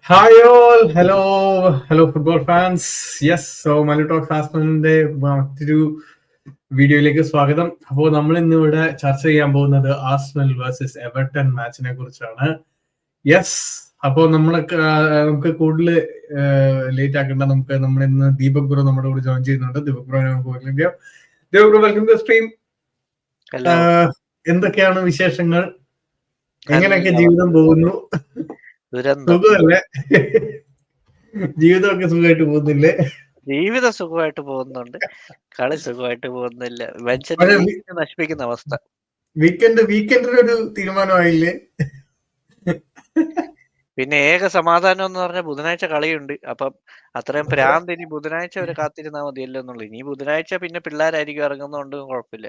Hi all, hello football fans. Yes, so Malu Talk ഫാസ്റ്റിന്റെ മറ്റൊരു വീഡിയോയിലേക്ക് സ്വാഗതം. അപ്പോൾ നമ്മൾ ഇന്നിവിടെ ചർച്ച ചെയ്യാൻ പോകുന്നത് ആർസണൽ വേഴ്സസ് എവർട്ടൺ മാച്ചിനെ കുറിച്ചാണ്. യെസ്, അപ്പോൾ നമുക്ക് കൂടുതൽ ലേറ്റ് ആക്കേണ്ട. നമ്മൾ ഇന്ന് ദീപക് ബ്രോ നമ്മുടെ കൂടെ ജോയിൻ ചെയ്യുന്നുണ്ട്. ദീപക് ബ്രോ നമുക്ക് വെൽക്കം ചെയ്യാം. Deepak bro, welcome to stream. എന്തൊക്കെയാണ് വിശേഷങ്ങൾ? എങ്ങനെയൊക്കെ ജീവിതം പോകുന്നു? സുഖമല്ലേ? ജീവിതമൊക്കെ സുഖമായിട്ട് പോകുന്നില്ലേ? ജീവിതം സുഖമായിട്ട് പോകുന്നുണ്ട്, കളി സുഖമായിട്ട് പോകുന്നില്ല. നശിപ്പിക്കുന്ന അവസ്ഥ. വീക്കെൻഡിനൊരു തീരുമാനമായില്ലേ? പിന്നെ ഏക സമാധാനം എന്ന് പറഞ്ഞാൽ ബുധനാഴ്ച കളിയുണ്ട്. അപ്പം അത്രയും ഭ്രാന്ത് ഇനി ബുധനാഴ്ച വരെ കാത്തിരുന്നാൽ മതിയല്ലോ എന്നുള്ളു. ഇനി ബുധനാഴ്ച പിന്നെ പിള്ളേരായിരിക്കും ഇറങ്ങുന്നതുകൊണ്ട് കുഴപ്പമില്ല.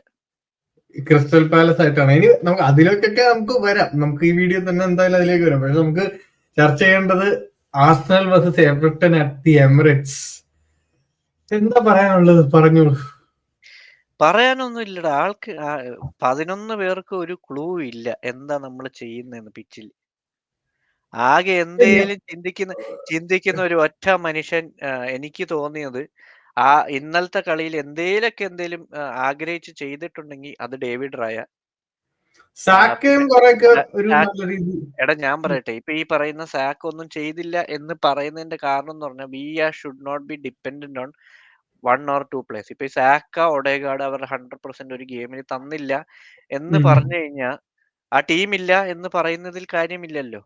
ക്രിസ്റ്റൽ പാലസ് ആയിട്ടാണ്. ഇനി നമുക്ക് അതിലേക്കൊക്കെ നമുക്ക് വരാം. നമുക്ക് ഈ വീഡിയോ തന്നെ എന്തായാലും അതിലേക്ക് വരാം. പക്ഷെ നമുക്ക് ചർച്ച ചെയ്യേണ്ടത് Arsenal versus Everton at the Emirates. എന്താ പറയാനുള്ളത്? പറഞ്ഞോളൂ. പറയാനൊന്നും ഇല്ലടാ. 11 പേർക്ക് ഒരു ക്ലൂ ഇല്ല എന്താ നമ്മൾ ചെയ്യുന്നതെന്ന് പിച്ചിൽ. ആകെ എന്തേലും ചിന്തിക്കുന്ന ഒരു ഒറ്റ മനുഷ്യൻ. എനിക്ക് തോന്നിയത് ഇന്നലത്തെ കളിയിൽ എന്തേലും ആഗ്രഹിച്ച് ചെയ്തിട്ടുണ്ടെങ്കിൽ അത് ഡേവിഡ് റായ. എടാ ഞാൻ പറയട്ടെ, ഇപ്പൊ ഈ പറയുന്ന സാക്ക് ഒന്നും ചെയ്തില്ല എന്ന് പറയുന്നതിന്റെ കാരണം എന്ന് പറഞ്ഞാൽ should not be dependent on 1 or 2 players. ഇപ്പൊ ഈ സാക്ക, ഒഡേഗാർഡ് അവർ 100% ഒരു ഗെയിമിന് തന്നില്ല എന്ന് പറഞ്ഞു കഴിഞ്ഞാൽ ആ ടീമില്ല എന്ന് പറയുന്നതിൽ കാര്യമില്ലല്ലോ.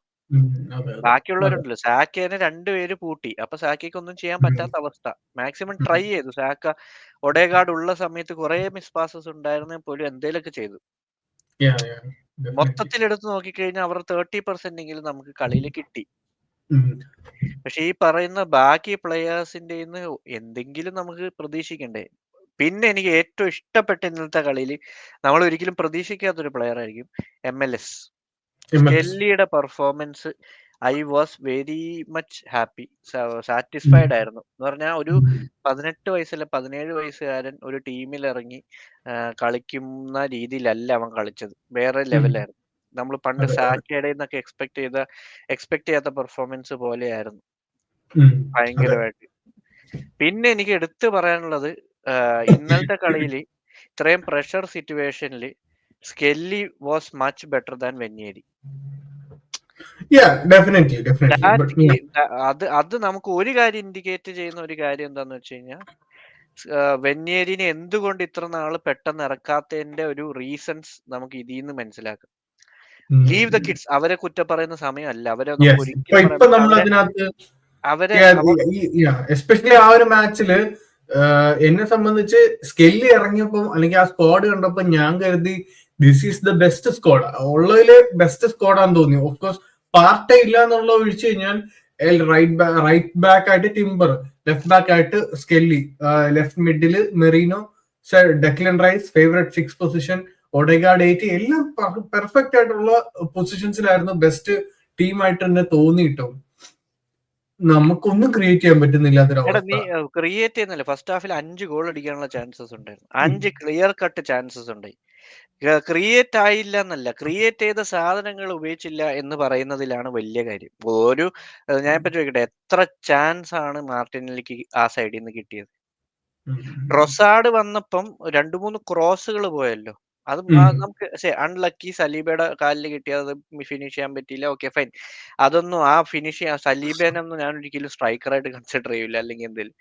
ബാക്കിയുള്ളവരുണ്ടല്ലോ. സാക്കേനെ 2 പേര് പൂട്ടി. അപ്പൊ സാക്കയ്ക്ക് ഒന്നും ചെയ്യാൻ പറ്റാത്ത അവസ്ഥ. മാക്സിമം ട്രൈ ചെയ്തു. സാക്ക, ഒഡേഗാർഡ് ഉള്ള സമയത്ത് കുറെ മിസ് പാസസ് ഉണ്ടായിരുന്നെങ്കിൽ പോലും എന്തേലൊക്കെ ചെയ്തു. മൊത്തത്തിൽ എടുത്ത് നോക്കിക്കഴിഞ്ഞാൽ അവർ 30% എങ്കിലും നമുക്ക് കളിയിൽ കിട്ടി. പക്ഷെ ഈ പറയുന്ന ബാക്കി പ്ലെയേഴ്സിന്റെ എന്തെങ്കിലും നമുക്ക് പ്രതീക്ഷിക്കണ്ടേ? പിന്നെ എനിക്ക് ഏറ്റവും ഇഷ്ടപ്പെട്ട ഇന്നത്തെ കളിയിൽ നമ്മൾ ഒരിക്കലും പ്രതീക്ഷിക്കാത്തൊരു പ്ലെയർ ആയിരിക്കും MLS. സ്കെല്ലിയുടെ performance I was very much happy, satisfied ആയിരുന്നു. എന്ന് പറഞ്ഞാൽ ഒരു 18 വയസ്സിലെ 17 വയസ്സുകാരൻ ഒരു ടീമിൽ ഇറങ്ങി കളിക്കുന്ന രീതിയിലല്ല അവൻ കളിച്ചത്. വേറെ ലെവലായിരുന്നു. നമ്മൾ പണ്ട് സാക്കയുടെ നിന്നൊക്കെ എക്സ്പെക്ട് ചെയ്യാത്ത പെർഫോമൻസ് പോലെയായിരുന്നു. ഭയങ്കരമായിട്ട്. പിന്നെ എനിക്ക് എടുത്തു പറയാനുള്ളത്, ഇന്നലത്തെ കളിയിൽ ഇത്രയും പ്രഷർ സിറ്റുവേഷനിൽ Skelly was much better than വെന്യേരി. അത് നമുക്ക് ഒരു കാര്യം ഇൻഡിക്കേറ്റ് ചെയ്യുന്ന ഒരു കാര്യം എന്താന്ന് വെച്ച് കഴിഞ്ഞാൽ, വെന്യേരിനെ എന്തുകൊണ്ട് ഇത്ര നാള് പെട്ടെന്ന് ഇറക്കാത്തതിന്റെ ഒരു റീസൺസ് നമുക്ക് ഇതിൽ നിന്ന് മനസ്സിലാക്കാം. Leave the kids. അവരെ കുറ്റം പറയുന്ന സമയമല്ല. അവരെ എസ്പെഷ്യലി ആ ഒരു മാച്ചില് എന്നെ സംബന്ധിച്ച് സ്കെല്ലി ഇറങ്ങിയപ്പോ അല്ലെങ്കിൽ ആ സ്ക്വാഡ് കണ്ടപ്പോ ഞാൻ കരുതി this is the best squad, ഉള്ളതിലെ ബെസ്റ്റ് സ്ക്വാഡാന്ന് തോന്നി. ഓഫ്കോഴ്സ് പാർട്ടേ ഇല്ല എന്നുള്ള ഒഴിച്ചു കഴിഞ്ഞാൽ റൈറ്റ് ബാക്ക് ആയിട്ട് ടിംബർ, ലെഫ്റ്റ് ബാക്ക് ആയിട്ട് സ്കെല്ലി, ലെഫ്റ്റ് മിഡില് Merino, Declan Rice favourite 6 position, Odegaard 8, എല്ലാം പെർഫെക്റ്റ് ആയിട്ടുള്ള പൊസിഷൻസിലായിരുന്നു. ബെസ്റ്റ് ടീമായിട്ട് തന്നെ തോന്നിയിട്ടു. നമുക്കൊന്നും ക്രിയേറ്റ് ചെയ്യാൻ പറ്റുന്നില്ല. നീ ക്രിയേറ്റ് ചെയ്യുന്നില്ല. ഫസ്റ്റ് ഹാഫിൽ 5 ഗോൾ അടിക്കാനുള്ള ചാൻസസ് ഉണ്ടായിരുന്നു. 5 ക്ലിയർ കട്ട് ചാൻസസ് ഉണ്ടായി. ക്രിയേറ്റ് ആയില്ല എന്നല്ല, ക്രിയേറ്റ് ചെയ്ത സാധനങ്ങൾ ഉപയോഗിച്ചില്ല എന്ന് പറയുന്നതിലാണ് വലിയ കാര്യം. ഞാൻ ഇപ്പൊ ചോദിക്കട്ടെ, എത്ര ചാൻസ് ആണ് മാർട്ടിനലിക്ക് ആ സൈഡിൽ നിന്ന് കിട്ടിയത്? റൊസാഡ് വന്നപ്പം 2-3 ക്രോസുകൾ പോയല്ലോ. അത് നമുക്ക് അൺലക്കി. സലീബയുടെ കാലിൽ കിട്ടിയത് ഫിനിഷ് ചെയ്യാൻ പറ്റിയില്ല. Okay fine. അതൊന്നും ആ ഫിനിഷ് ചെയ്യാൻ സലീബേനൊന്നും ഞാൻ ഒരിക്കലും സ്ട്രൈക്കറായിട്ട് കൺസിഡർ ചെയ്യില്ല. അല്ലെങ്കിൽ എന്തെങ്കിലും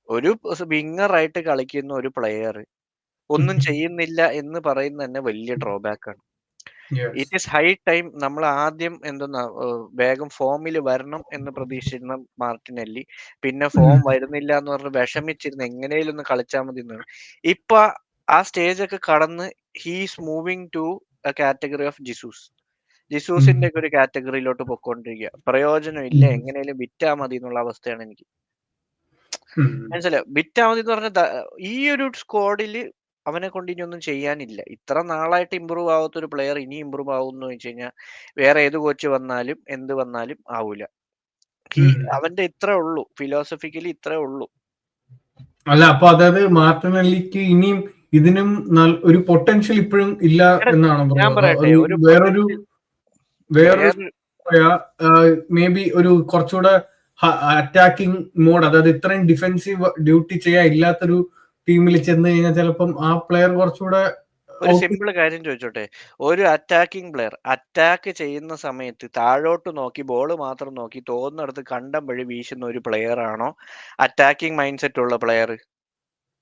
ഒരു വിങ്ങറായിട്ട് കളിക്കുന്ന ഒരു പ്ലെയർ ഒന്നും ചെയ്യുന്നില്ല എന്ന് പറയുന്നത് തന്നെ വലിയ ഡ്രോബാക്ക് ആണ്. ഇറ്റ് ഈസ് ഹൈ ടൈം നമ്മൾ ആദ്യം വേഗം ഫോമിൽ വരണം എന്ന് പ്രതീക്ഷിച്ചിരുന്ന മാർട്ടിനെല്ലി പിന്നെ ഫോം വരുന്നില്ല എന്ന് പറഞ്ഞ് വിഷമിച്ചിരുന്ന് എങ്ങനെയും ഒന്ന് കളിച്ചാൽ മതി എന്നാണ്. ഇപ്പൊ ആ സ്റ്റേജ് ഒക്കെ കടന്ന് he's moving to a category of ജിസൂസിന്റെ ഒക്കെ ഒരു കാറ്റഗറിയിലോട്ട് പൊക്കോണ്ടിരിക്കുക. പ്രയോജനം ഇല്ല, എങ്ങനെയും വിറ്റാ മതി എന്നുള്ള അവസ്ഥയാണ് എനിക്ക്. മനസ്സിലായോ? വിറ്റാ മതി എന്ന് പറഞ്ഞ ഈ ഒരു സ്ക്വാഡില് അവനെ കൊണ്ട് ഇനി ഒന്നും ചെയ്യാനില്ല. ഇത്ര നാളായിട്ട് ഇമ്പ്രൂവ് ആവാത്ത ഒരു പ്ലെയർ ഇനി ഇമ്പ്രൂവ് ആവുമെന്ന് വെച്ച് കഴിഞ്ഞാൽ വേറെ ഏത് കോച്ച് വന്നാലും എന്ത് വന്നാലും ആവൂല. അവന്റെ ഇത്രേ ഉള്ളൂ, ഫിലോസഫിക്കലി ഇത്രേ ഉള്ളൂ. അല്ല, അപ്പൊ അതായത് മാർട്ടിനെല്ലിക്ക് ഇനിയും ഇതിനും ഒരു പൊട്ടൻഷ്യൽ ഇപ്പോഴും ഇല്ല എന്നാണ് ഞാൻ പറയട്ടെ, പോയാൽ മേ ബി ഒരു കുറച്ചുകൂടെ അറ്റാക്കിംഗ് മോഡ്, അതായത് ഇത്രയും ഡിഫെൻസീവ് ഡ്യൂട്ടി ചെയ്യാൻ ഇല്ലാത്തൊരു ടീമിൽ ചെന്ന് കഴിഞ്ഞാൽ ചിലപ്പം ആ പ്ലെയർ കുറച്ചുകൂടെ ഒരു സിമ്പിൾ കാര്യം ചോദിച്ചോട്ടെ? ഒരു അറ്റാക്കിംഗ് പ്ലെയർ അറ്റാക്ക് ചെയ്യുന്ന സമയത്ത് താഴോട്ട് നോക്കി ബോൾ മാത്രം നോക്കി തോന്നുന്നിടത്ത് കണ്ടം വഴി വീശുന്ന ഒരു പ്ലെയർ ആണോ അറ്റാക്കിംഗ് മൈൻഡ് സെറ്റ് ഉള്ള പ്ലെയർ?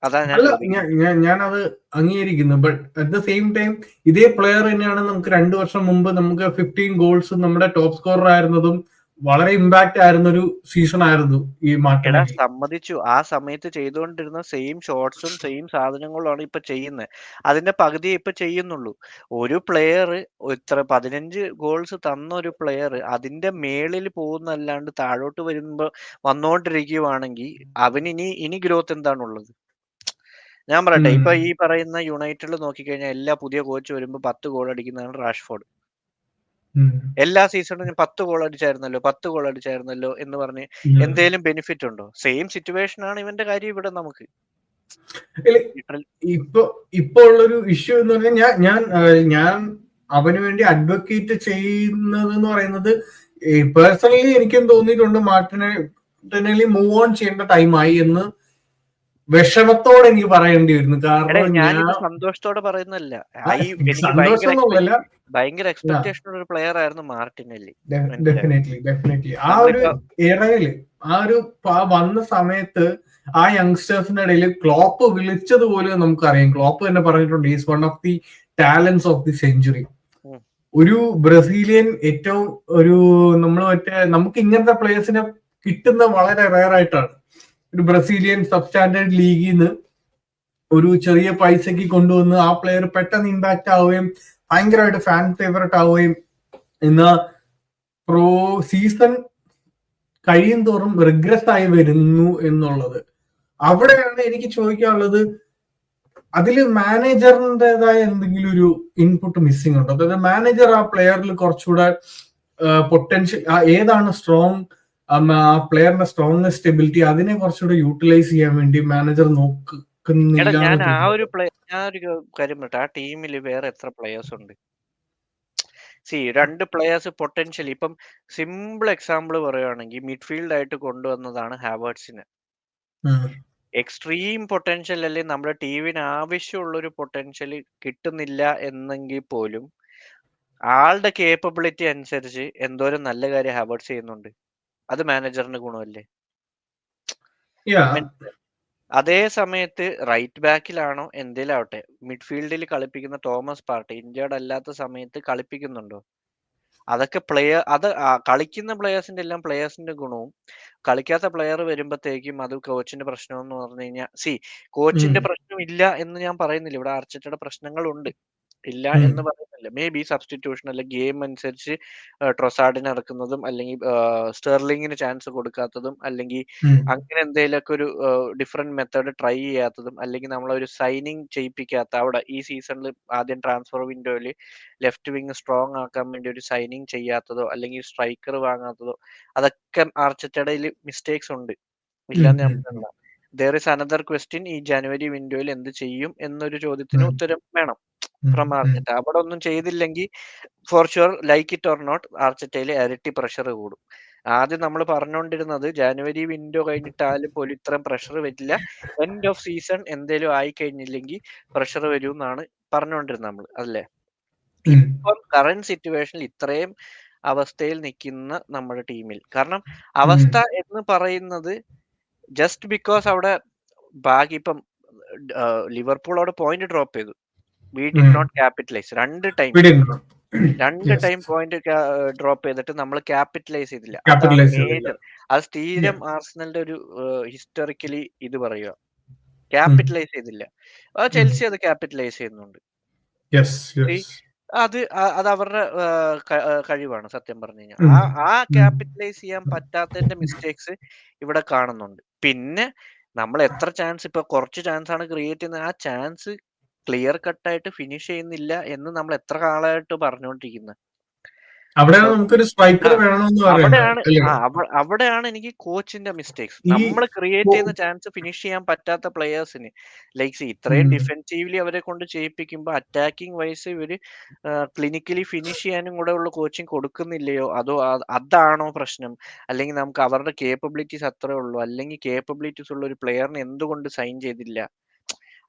അതാ ഞാൻ അല്ല, ചോദിക്കുന്നത്. ഞാനത് അംഗീകരിക്കുന്നു. But at the same time ഇതേ പ്ലെയർ തന്നെയാണ് നമുക്ക് 2 വർഷം മുമ്പ് നമുക്ക് 15 ഗോൾസ് നമ്മുടെ ടോപ്പ് സ്കോറർ ആയിരുന്നതും വളരെ ഇമ്പാക്ട് ആയിരുന്ന ഒരു സീസൺ ആയിരുന്നു ഈ എടാ മാർട്ടിനെല്ലി. സമ്മതിച്ചു. ആ സമയത്ത് ചെയ്തുകൊണ്ടിരുന്ന സെയിം ഷോട്ട്സും സെയിം സാധനങ്ങളുമാണ് ഇപ്പൊ ചെയ്യുന്നത്. അതിന്റെ പകുതിയേ ഇപ്പൊ ചെയ്യുന്നുള്ളൂ. ഒരു പ്ലെയർ ഇത്ര 15 ഗോൾസ് തന്ന ഒരു പ്ലെയർ അതിന്റെ മേളിൽ പോകുന്നല്ലാണ്ട് താഴോട്ട് വന്നോണ്ടിരിക്കുവാണെങ്കിൽ അവന് ഇനി ഗ്രോത്ത് എന്താണുള്ളത്? ഞാൻ പറയട്ടെ, ഇപ്പൊ ഈ പറയുന്ന യുണൈറ്റഡിൽ നോക്കിക്കഴിഞ്ഞാൽ എല്ലാ പുതിയ കോച്ച് വരുമ്പോൾ 10 ഗോൾ അടിക്കുന്നതാണ് റാഷ്ഫോർഡ്. എല്ലാ സീസണിലും 10 ഗോൾ അടിച്ചായിരുന്നല്ലോ എന്ന് പറഞ്ഞ് എന്തേലും ബെനിഫിറ്റ് ഉണ്ടോ? സെയിം സിറ്റുവേഷൻ ആണ് ഇവന്റെ കാര്യം ഇവിടെ നമുക്ക്. ഇപ്പൊ ഉള്ളൊരു ഇഷ്യൂ എന്ന് പറഞ്ഞാൽ ഞാൻ അവന് വേണ്ടി അഡ്വക്കേറ്റ് ചെയ്യുന്നത് എന്ന് പറയുന്നത്, പേഴ്സണലി എനിക്കും തോന്നിയിട്ടുണ്ട് മാർട്ടിനെല്ലി മൂവ് ഓൺ ചെയ്യേണ്ട ടൈമായി എന്ന് വിഷമത്തോടെ എനിക്ക് പറയേണ്ടി വരുന്നു. കാരണം ഞാനിത് സന്തോഷത്തോടെ പറയുന്നല്ല. എനിക്ക് സന്തോഷമൊന്നുമല്ല, ഭയങ്കര എക്സ്പെക്ടേഷൻ ഉള്ള ഒരു പ്ലെയർ ആയിരുന്നു മാർട്ടിനെല്ലി. ഡെഫിനറ്റ്ലി ആ ഒരു ഇറയില് ആ ഒരു വന്ന സമയത്ത് ആ യങ്സ്റ്റേഴ്സിന്റെ ഇടയിൽ ക്ലോപ്പ് വിളിച്ചത് പോലും നമുക്കറിയാം. ക്ലോപ്പ് തന്നെ പറഞ്ഞിട്ടുണ്ട് is one of the talents of the century. ഒരു ബ്രസീലിയൻ ഏറ്റവും നമുക്ക് ഇങ്ങനത്തെ പ്ലേയേഴ്സിനെ കിട്ടുന്ന വളരെ റെയർ ആയിട്ടാണ്. ഒരു ബ്രസീലിയൻ സബ് സ്റ്റാൻഡേർഡ് ലീഗിൽ നിന്ന് ഒരു ചെറിയ പൈസക്ക് കൊണ്ടുവന്ന് ആ പ്ലെയർ പെട്ടെന്ന് ഇമ്പാക്ട് ആവുകയും ഭയങ്കരമായിട്ട് ഫാൻ ഫേവറേറ്റ് ആവുകയും എന്നാ സീസൺ കഴിയും തോറും റിഗ്രസ് ആയി വരുന്നു എന്നുള്ളത്. അവിടെയാണ് എനിക്ക് ചോദിക്കാനുള്ളത്, അതില് മാനേജറിൻ്റെതായ എന്തെങ്കിലും ഒരു ഇൻപുട്ട് മിസ്സിംഗ് ഉണ്ടോ? അതായത് മാനേജർ ആ പ്ലെയറിൽ കുറച്ചുകൂടെ പൊട്ടൻഷ്യൽ ഏതാണ് സ്ട്രോങ്, ആ പ്ലെയറിന്റെ സ്ട്രോങ്സ്റ്റ് എബിലിറ്റി അതിനെ കുറച്ചുകൂടെ യൂട്ടിലൈസ് ചെയ്യാൻ വേണ്ടി മാനേജർ നോക്കുന്നില്ല. ഞാൻ ഒരു കാര്യം പറയട്ടെ, ആ ടീമിൽ വേറെ എത്ര പ്ലെയേഴ്സ് ഉണ്ട്? രണ്ട് പ്ലെയേഴ്സ് പൊട്ടൻഷ്യലി, ഇപ്പം സിമ്പിൾ എക്സാമ്പിൾ പറയുകയാണെങ്കിൽ മിഡ്ഫീൽഡ് ആയിട്ട് കൊണ്ടുവന്നതാണ് ഹാവേർട്സിന്. എക്സ്ട്രീം പൊട്ടൻഷ്യൽ അല്ലെ നമ്മുടെ ടീമിന് ആവശ്യമുള്ള ഒരു പൊട്ടൻഷ്യൽ കിട്ടുന്നില്ല എന്നെങ്കിൽ പോലും ആളുടെ കേപ്പബിലിറ്റി അനുസരിച്ച് എന്തോരം നല്ല കാര്യം ഹാവേർട്സ് ചെയ്യുന്നുണ്ട്. അത് മാനേജറിന് ഗുണമല്ലേ? അതേ സമയത്ത് റൈറ്റ് ബാക്കിലാണോ എന്തേലാവട്ടെ മിഡ്ഫീൽഡിൽ കളിപ്പിക്കുന്ന തോമസ് പാർട്ടി ഇൻജേർഡ് അല്ലാത്ത സമയത്ത് കളിപ്പിക്കുന്നുണ്ടോ? അതൊക്കെ കളിക്കുന്ന പ്ലെയേഴ്സിന്റെ എല്ലാം പ്ലെയേഴ്സിന്റെ ഗുണവും, കളിക്കാത്ത പ്ലെയർ വരുമ്പോഴത്തേക്കും അത് കോച്ചിന്റെ പ്രശ്നം എന്ന് പറഞ്ഞു കഴിഞ്ഞാൽ കോച്ചിന്റെ പ്രശ്നം ഇല്ല എന്ന് ഞാൻ പറയുന്നില്ല. ഇവിടെ ആർച്ചറ്റയുടെ പ്രശ്നങ്ങളുണ്ട്, ഇല്ല എന്ന് പറയുന്നില്ല. മേ ബി സബ്സ്റ്റിറ്റ്യൂഷൻ അല്ലെ ഗെയിം അനുസരിച്ച് ട്രൊസാർഡിനെ ഇറക്കുന്നതും അല്ലെങ്കിൽ സ്റ്റെർലിങ്ങിന് ചാൻസ് കൊടുക്കാത്തതും അല്ലെങ്കിൽ അങ്ങനെ എന്തെങ്കിലുമൊക്കെ ഒരു ഡിഫറെന്റ് മെത്തേഡ് ട്രൈ ചെയ്യാത്തതും അല്ലെങ്കിൽ നമ്മളൊരു സൈനിങ് ചെയ്യിപ്പിക്കാത്ത, അവിടെ ഈ സീസണിൽ ആദ്യം ട്രാൻസ്ഫർ വിൻഡോയിൽ ലെഫ്റ്റ് വിങ് സ്ട്രോങ് ആക്കാൻ വേണ്ടി ഒരു സൈനിങ് ചെയ്യാത്തതോ അല്ലെങ്കിൽ സ്ട്രൈക്കർ വാങ്ങാത്തതോ, അതൊക്കെ ആർച്ചറ്റയിൽ മിസ്റ്റേക്സ് ഉണ്ട്, ഇല്ലാന്ന് ഞാൻ പറഞ്ഞില്ല. ദർ ഇസ് അനദർ ക്വസ്റ്റ്യൻ, ഈ ജനുവരി വിൻഡോയിൽ എന്ത് ചെയ്യും എന്നൊരു ചോദ്യത്തിന് ഉത്തരം വേണം ഫ്രം ആർച്ചറ്റ. അവിടെ ഒന്നും ചെയ്തില്ലെങ്കിൽ for sure, like it or not, ആർച്ചറ്റയിൽ ഇരട്ടി പ്രഷർ കൂടും. ആദ്യം നമ്മൾ പറഞ്ഞുകൊണ്ടിരുന്നത് ജനുവരി വിൻഡോ കഴിഞ്ഞിട്ടാലും പോലും ഇത്രയും പ്രഷർ വരില്ല, എൻഡ് ഓഫ് സീസൺ എന്തേലും ആയി കഴിഞ്ഞില്ലെങ്കിൽ പ്രഷർ വരും എന്നാണ് പറഞ്ഞുകൊണ്ടിരുന്നത് നമ്മൾ, അല്ലേ? ഇപ്പം കറന്റ് സിറ്റുവേഷനിൽ ഇത്രയും അവസ്ഥയിൽ നിൽക്കുന്ന നമ്മുടെ ടീമിൽ, കാരണം അവസ്ഥ എന്ന് പറയുന്നത് ജസ്റ്റ് ബിക്കോസ് അവിടെ ഇപ്പം ലിവർപൂൾ അവിടെ പോയിന്റ് ഡ്രോപ്പ് ചെയ്തു, വി ഡിഡ് നോട്ട് ക്യാപിറ്റലൈസ്. രണ്ട് ടൈം പോയിന്റ് ഡ്രോപ്പ് ചെയ്തിട്ട് നമ്മൾ ക്യാപിറ്റലൈസ് ചെയ്തില്ല. അതാണ് മേജർ. അത് സ്ഥിരം ആർസണലിന്റെ ഒരു ഹിസ്റ്റോറിക്കലി ഇത് പറയുക, ക്യാപിറ്റലൈസ് ചെയ്തില്ല. ചെൽസി അത് ക്യാപിറ്റലൈസ് ചെയ്യുന്നുണ്ട്. അത് അവരുടെ കഴിവാണ് സത്യം പറഞ്ഞു കഴിഞ്ഞാൽ. ആ ക്യാപിറ്റലൈസ് ചെയ്യാൻ പറ്റാത്തതിന്റെ മിസ്റ്റേക്സ് ഇവിടെ കാണുന്നുണ്ട്. പിന്നെ നമ്മൾ എത്ര ചാൻസ്, ഇപ്പൊ കുറച്ച് ചാൻസ് ആണ് ക്രിയേറ്റ് ചെയ്യുന്നത്, ആ ചാൻസ് ക്ലിയർ കട്ടായിട്ട് ഫിനിഷ് ചെയ്യുന്നില്ല എന്ന് നമ്മൾ എത്ര കാലമായിട്ട് പറഞ്ഞുകൊണ്ടിരിക്കുന്നത്. അവിടെയാണ് നമുക്കൊരു സ്ട്രൈക്കർ വേണമെന്ന് പറയുന്നത് അവിടെയാണ് അല്ലേ? അവിടെയാണ് എനിക്ക് കോച്ചിന്റെ മിസ്റ്റേക്സ്. ഈ നമ്മൾ ക്രിയേറ്റ് ചെയ്യുന്ന ചാൻസ് ഫിനിഷ് ചെയ്യാൻ പറ്റാത്ത പ്ലെയേഴ്സിന് ഇത്രയും ഡിഫെൻസീവ്ലി അവരെ കൊണ്ട് ചെയ്യിപ്പിക്കുമ്പോൾ അറ്റാക്കിംഗ് വൈസ് ഇവര് ക്ലിനിക്കലി ഫിനിഷ് ചെയ്യാനും കൂടെ ഉള്ള കോച്ചിങ് കൊടുക്കുന്നില്ലയോ? അതോ അതാണോ പ്രശ്നം? അല്ലെങ്കിൽ നമുക്ക് അവരുടെ കേപ്പബിലിറ്റീസ് അത്രേ ഉള്ളൂ, അല്ലെങ്കിൽ കേപ്പബിലിറ്റീസ് ഉള്ള ഒരു പ്ലെയറിനെ എന്തുകൊണ്ട് സൈൻ ചെയ്തില്ല?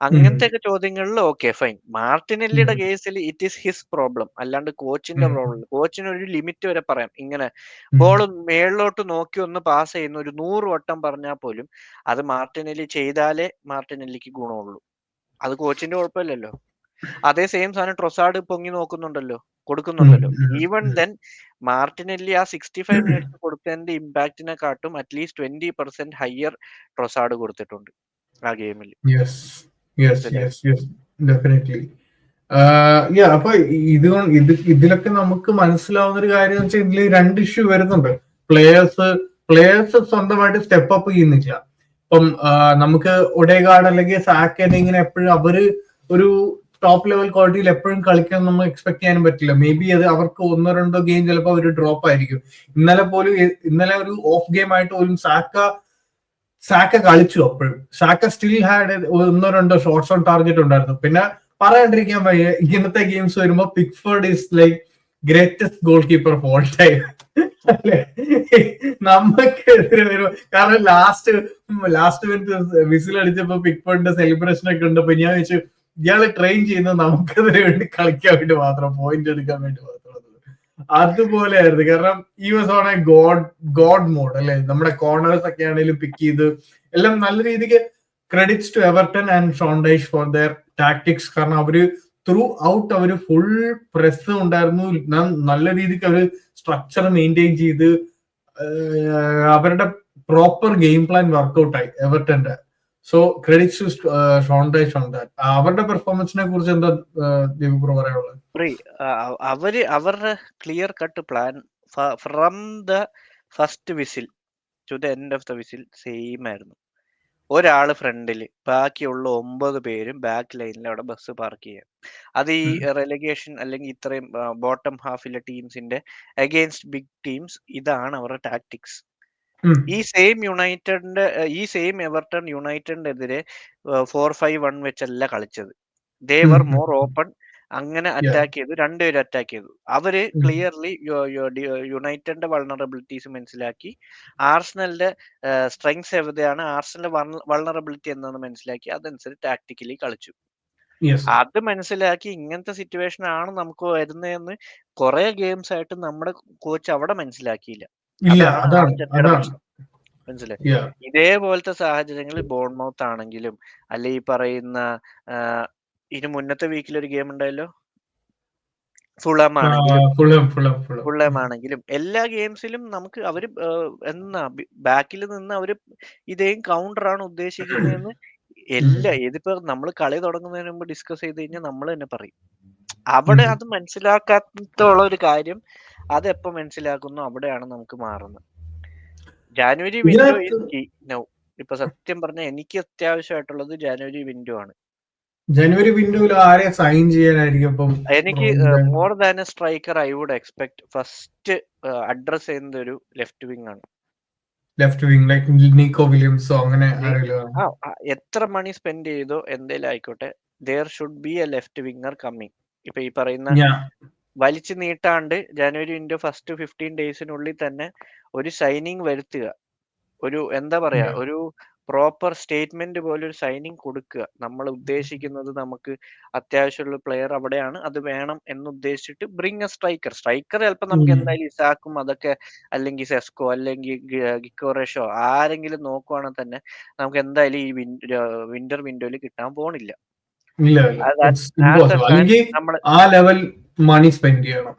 അങ്ങനത്തെ ഒക്കെ ചോദ്യങ്ങളിൽ ഓക്കെ ഫൈൻ. മാർട്ടിനെല്ലിയുടെ കേസിൽ ഇറ്റ് ഈസ് ഹിസ് പ്രോബ്ലം, അല്ലാണ്ട് കോച്ചിന്റെ പ്രോബ്ലം. കോച്ചിന് ഒരു ലിമിറ്റ് വരെ പറയാം. ഇങ്ങനെ ബോൾ മേളിലോട്ട് നോക്കി ഒന്ന് പാസ് ചെയ്യുന്ന ഒരു 100 വട്ടം പറഞ്ഞാൽ പോലും അത് മാർട്ടിനെല്ലി ചെയ്താലേ മാർട്ടിനെല്ലിക്ക് ഗുണമുള്ളൂ. അത് കോച്ചിന്റെ കുഴപ്പമില്ലല്ലോ. അതേ സെയിം സാധനം ട്രൊസാർഡ് പൊങ്ങി നോക്കുന്നുണ്ടല്ലോ, കൊടുക്കുന്നുണ്ടല്ലോ. ഈവൻ ദെൻ മാർട്ടിനെല്ലി ആ 65 മിനിറ്റ്സ് കൊടുത്തതിന്റെ ഇമ്പാക്റ്റിനെക്കാട്ടും അറ്റ്ലീസ്റ്റ് 20% ഹയർ ട്രൊസാർഡ് കൊടുത്തിട്ടുണ്ട് ആ ഗെയിമിൽ. ഡെഫിനറ്റ്ലി. അപ്പൊ ഇതിലൊക്കെ നമുക്ക് മനസ്സിലാവുന്ന ഒരു കാര്യം വെച്ചാൽ ഇതിൽ 2 ഇഷ്യൂ വരുന്നുണ്ട്. പ്ലേയേഴ്സ് സ്വന്തമായിട്ട് സ്റ്റെപ്പ് അപ്പ് ചെയ്യുന്നില്ല. ഇപ്പം നമുക്ക് ഒഡേഗാർഡ് അല്ലെങ്കിൽ സാക്കനെ ഇങ്ങനെ എപ്പോഴും അവര് ഒരു ടോപ്പ് ലെവൽ ക്വാളിറ്റിയിൽ എപ്പോഴും കളിക്കാൻ നമ്മൾ എക്സ്പെക്ട് ചെയ്യാനും പറ്റില്ല. മേ ബി അത് അവർക്ക് 1-2 ഗെയിം ചിലപ്പോൾ ഒരു ഡ്രോപ്പ് ആയിരിക്കും. ഇന്നലെ ഒരു ഓഫ് ഗെയിം ആയിട്ട് പോലും സാക്ക കളിച്ചു. അപ്പോഴും Saka still had 1-2 shots on target ഉണ്ടായിരുന്നു. പിന്നെ പറയാണ്ടിരിക്കാൻ വയ്യ, ഇങ്ങനത്തെ ഗെയിംസ് വരുമ്പോ Pickford is like greatest goalkeeper of all time അല്ലെ? നമുക്കെതിരെ വരുമ്പോ, കാരണം ലാസ്റ്റ് മിനിറ്റ് വിസിൽ അടിച്ചപ്പോ പിക്ഫോർഡിന്റെ സെലിബ്രേഷൻ ഒക്കെ ഉണ്ടപ്പോ ഞാൻ വെച്ചു ഇയാള് ട്രെയിൻ ചെയ്യുന്നത് നമുക്കെതിരെ വേണ്ടി കളിക്കാൻ വേണ്ടി മാത്രം, പോയിന്റ് എടുക്കാൻ വേണ്ടി മാത്രം. അതുപോലെ ആയിരുന്നു. കാരണം ഈ was on a god mode അല്ലെ? നമ്മുടെ കോർണേഴ്സ് ഒക്കെ ആണെങ്കിലും പിക്ക് ചെയ്ത് എല്ലാം നല്ല രീതിക്ക്. Credits to Everton and Sean Dyche for their tactics. കാരണം അവര് ത്രൂ ഔട്ട് അവര് ഫുൾ പ്രസ് ഉണ്ടായിരുന്നു. നല്ല രീതിക്ക് അവര് സ്ട്രക്ചർ മെയിൻറ്റെയിൻ ചെയ്ത് അവരുടെ പ്രോപ്പർ ഗെയിം പ്ലാൻ വർക്ക്ഔട്ട് ആയി എവർട്ടന്റെ. So credits to Sean Dyche on that. അവരുടെ പെർഫോമൻസിനെ കുറിച്ച് എന്താ ദീപ് പറയാനുള്ളത്? അവരുടെ clear cut plan from the first whistle to the end of the whistle same ആയിരുന്നു. ഒരാള് ഫ്രണ്ടില്, ബാക്കിയുള്ള 9 പേരും ബാക്ക് ലൈനിൽ അവിടെ ബസ് പാർക്ക് ചെയ്യാം. അത് ഈ റെലഗേഷൻ അല്ലെങ്കിൽ ഇത്രയും ബോട്ടം ഹാഫിലെ ടീംസിന്റെ അഗെയിൻസ്റ്റ് ബിഗ് ടീംസ് ഇതാണ് അവരുടെ ടാക്ടിക്സ്. ഈ സെയിം എവർട്ടൺ യുണൈറ്റഡിനെതിരെ 4-5-1 വെച്ചല്ല കളിച്ചത്. ദേ വർ മോർ ഓപ്പൺ. അങ്ങനെ അറ്റാക്ക് ചെയ്തു, 2 പേര് അറ്റാക്ക് ചെയ്തു. അവര് ക്ലിയർലി യുണൈറ്റഡിന്റെ വൾണറബിലിറ്റീസ് മനസ്സിലാക്കി, ആർസണലിന്റെ സ്ട്രെങ്സ് എവിടെയാണ്, ആർസണലിന്റെ വൾണറബിലിറ്റി എന്താണെന്ന് മനസ്സിലാക്കി, അതനുസരിച്ച് ടാക്ടിക്കലി കളിച്ചു. അത് മനസ്സിലാക്കി ഇങ്ങനത്തെ സിറ്റുവേഷൻ ആണ് നമുക്ക് വരുന്നതെന്ന് കുറെ ഗെയിംസ് ആയിട്ട് നമ്മുടെ കോച്ച് അവിടെ മനസ്സിലാക്കിയില്ല. അതാണ് ആർട്ടറ്റയുടെ പ്രശ്നം. മനസ്സിലായി. ഇതേപോലത്തെ സാഹചര്യങ്ങളിൽ ബോൺമൗത്ത് ആണെങ്കിലും, അല്ലെ ഈ പറയുന്ന ഇതിന് മുന്നത്തെ വീക്കിൽ ഒരു ഗെയിം ഉണ്ടായല്ലോ, ഫുള്ഹാം ആണെങ്കിലും എല്ലാ ഗെയിംസിലും നമുക്ക് അവര് ബാക്കിൽ നിന്ന് അവര് ഇതേം കൗണ്ടർ ആണ് ഉദ്ദേശിക്കുന്നതെന്ന് ഇതിപ്പോ നമ്മൾ കളി തുടങ്ങുന്നതിന് മുമ്പ് ഡിസ്കസ് ചെയ്ത് കഴിഞ്ഞാൽ നമ്മൾ തന്നെ പറയും. അവിടെ അത് മനസ്സിലാക്കാത്തുള്ള ഒരു കാര്യം, അതെപ്പോ മനസ്സിലാക്കുന്നു അവിടെയാണ് നമുക്ക് മാറുന്നത്. January window is key now. ഇപ്പൊ സത്യം പറഞ്ഞാൽ എനിക്ക് അത്യാവശ്യമായിട്ടുള്ളത് ജാനുവരി വിൻഡോ ആണ്. ജനുവരി വിൻഡോയിൽ ആരെ സൈൻ ചെയ്യാനായിരിക്കും? എനിക്ക് more than a striker I would expect first address ചെയ്യുന്നത് ഒരു ലെഫ്റ്റ് വിങ് ആണ്. ലെഫ്റ്റ് വിങ് ലൈക്ക് നിക്കോ വില്യംസോ അങ്ങനെ എത്ര മണി സ്പെൻഡ് ചെയ്തോ എന്തേലും ആയിക്കോട്ടെ, there should be a left winger coming. ഇപ്പൊ ഈ പറയുന്ന വലിച്ചു നീട്ടാണ്ട് ജനുവരി വിൻഡോ ഫസ്റ്റ് 15 ഡേയ്സിനുള്ളിൽ തന്നെ ഒരു സൈനിങ് വരുത്തുക. ഒരു എന്താ പറയാ, ഒരു പ്രോപ്പർ സ്റ്റേറ്റ്മെന്റ് പോലെ ഒരു സൈനിങ് കൊടുക്കുക. നമ്മൾ ഉദ്ദേശിക്കുന്നത് നമുക്ക് അത്യാവശ്യമുള്ള പ്ലെയർ അവിടെയാണ്, അത് വേണം എന്ന് ഉദ്ദേശിച്ചിട്ട് ബ്രിങ് എ സ്ട്രൈക്കർ. ചിലപ്പോൾ നമുക്ക് എന്തായാലും ഇസാക്കും അതൊക്കെ, അല്ലെങ്കിൽ സെസ്കോ അല്ലെങ്കിൽ ഗിക്കോറേഷോ ആരെങ്കിലും നോക്കുവാണെങ്കിൽ തന്നെ നമുക്ക് എന്തായാലും ഈ വിന്റർ വിൻഡോയിൽ കിട്ടാൻ പോണില്ല. ആ ലെവൽ മണി സ്പെൻഡ് ചെയ്യണം.